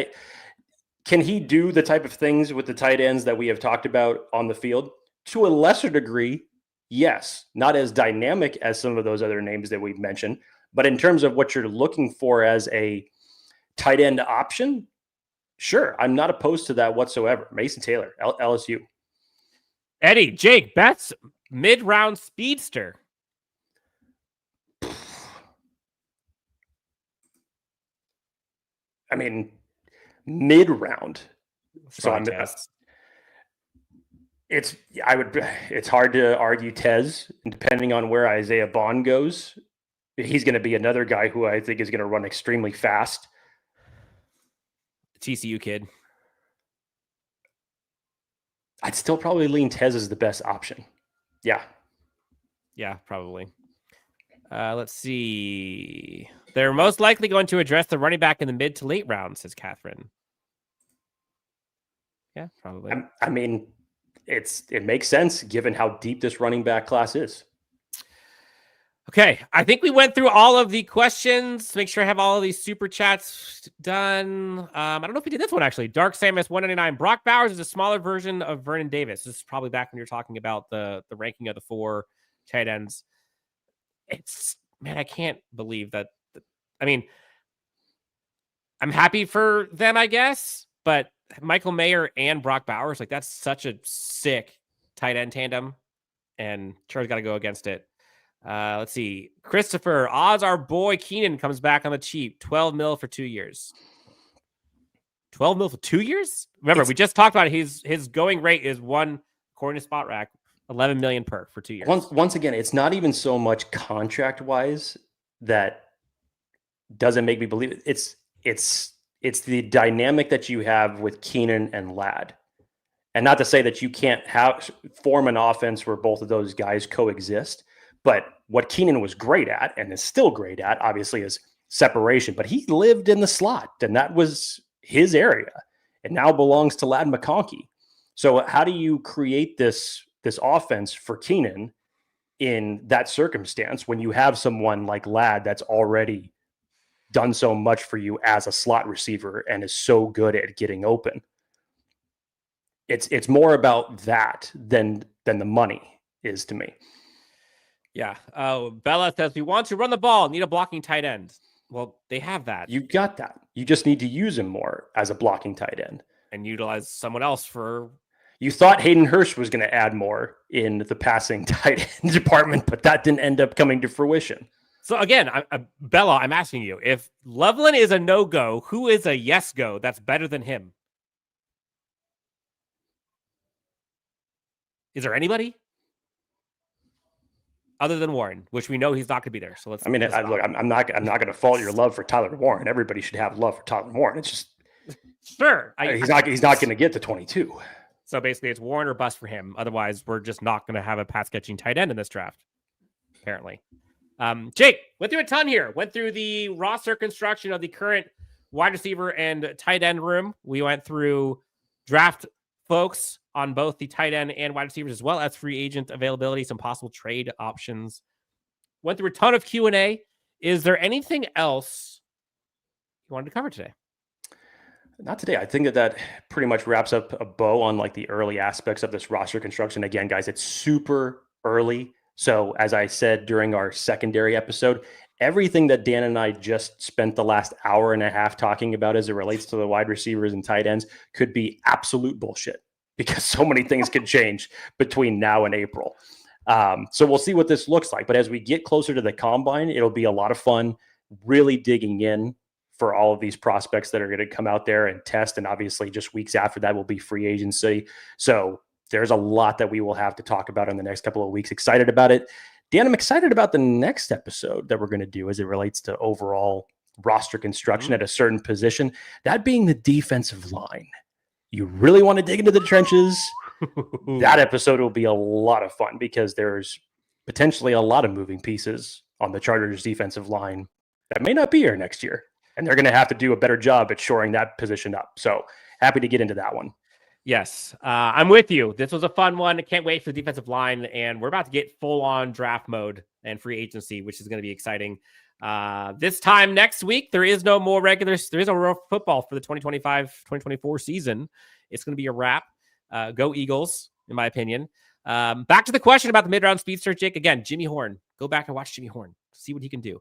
can he do the type of things with the tight ends that we have talked about on the field? To a lesser degree, yes. Not as dynamic as some of those other names that we've mentioned, but in terms of what you're looking for as a tight end option, sure, I'm not opposed to that whatsoever. Mason Taylor, LSU. Eddie, Jake, Betts, mid-round speedster. I mean, mid-round. So it's hard to argue Tez, depending on where Isaiah Bond goes. He's going to be another guy who I think is going to run extremely fast. TCU kid. I'd still probably lean Tez as the best option. Yeah. Yeah, probably. Let's see. They're most likely going to address the running back in the mid to late rounds, says Catherine. Yeah, probably. I mean, it makes sense given how deep this running back class is. Okay, I think we went through all of the questions. Make sure I have all of these super chats done. I don't know if we did this one, actually. Dark Samus 199. Brock Bowers is a smaller version of Vernon Davis. This is probably back when you're talking about the ranking of the 4 tight ends. I can't believe that. I mean, I'm happy for them, I guess, but Michael Mayer and Brock Bowers, like, that's such a sick tight end tandem, and Char's got to go against it. Let's see. Christopher Oz, our boy Keenan comes back on the cheap. 12 mil for 2 years. 12 mil for 2 years? Remember, we just talked about his going rate is one, according to Spot Rack, 11 million per for 2 years. Once again, it's not even so much contract wise that doesn't make me believe it. It's the dynamic that you have with Keenan and Ladd. And not to say that you can't form an offense where both of those guys coexist, but what Keenan was great at and is still great at, obviously, is separation. But he lived in the slot, and that was his area. It now belongs to Ladd McConkey. So how do you create this offense for Keenan in that circumstance when you have someone like Ladd that's already done so much for you as a slot receiver and is so good at getting open? It's more about that than the money is to me. Yeah. Oh, Bella says we want to run the ball, need a blocking tight end. Well, they have that. You got that. You just need to use him more as a blocking tight end and utilize someone else for. You thought Hayden Hurst was going to add more in the passing tight end department, but that didn't end up coming to fruition. So again, Bella, I'm asking you, if Loveland is a no-go, who is a yes-go that's better than him? Is there anybody other than Warren, which we know he's not going to be there? So let's. Look, I'm not going to fault your love for Tyler Warren. Everybody should have love for Tyler Warren. It's just sure he's not going to get to 22. So basically, it's Warren or bust for him. Otherwise, we're just not going to have a pass-catching tight end in this draft, apparently. Jake, went through a ton here. Went through the roster construction of the current wide receiver and tight end room. We went through draft folks on both the tight end and wide receivers, as well as free agent availability, some possible trade options. Went through a ton of Q&A. Is there anything else you wanted to cover today? Not today. I think that pretty much wraps up a bow on like the early aspects of this roster construction. Again, guys, it's super early. So as I said during our secondary episode, everything that Dan and I just spent the last hour and a half talking about as it relates to the wide receivers and tight ends could be absolute bullshit because so many things could change between now and April. So we'll see what this looks like. But as we get closer to the combine, it'll be a lot of fun really digging in for all of these prospects that are going to come out there and test. And obviously just weeks after that will be free agency. So there's a lot that we will have to talk about in the next couple of weeks. Excited about it. Dan, I'm excited about the next episode that we're going to do as it relates to overall roster construction at a certain position, that being the defensive line. You really want to dig into the trenches. That episode will be a lot of fun because there's potentially a lot of moving pieces on the Chargers defensive line that may not be here next year. And they're going to have to do a better job at shoring that position up. So happy to get into that one. Yes, I'm with you. This was a fun one. I can't wait for the defensive line. And we're about to get full-on draft mode and free agency, which is going to be exciting. This time next week, there is no more regular. There is no football for the 2025-2024 season. It's going to be a wrap. Go Eagles, in my opinion. Back to the question about the mid-round speedster, Jake. Again, Jimmy Horn. Go back and watch Jimmy Horn. See what he can do.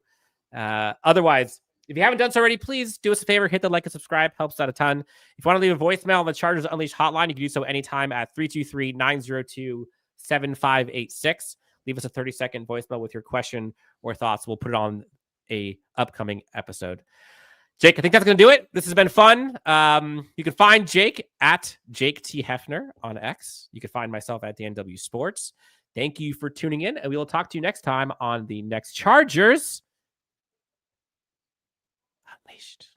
Otherwise, if you haven't done so already, please do us a favor. Hit the like and subscribe. Helps out a ton. If you want to leave a voicemail on the Chargers Unleashed hotline, you can do so anytime at 323-902-7586. Leave us a 30-second voicemail with your question or thoughts. We'll put it on a upcoming episode. Jake, I think that's going to do it. This has been fun. You can find Jake at Jake T. Hefner on X. You can find myself at DNW Sports. Thank you for tuning in, and we will talk to you next time on the next Chargers Unleashed.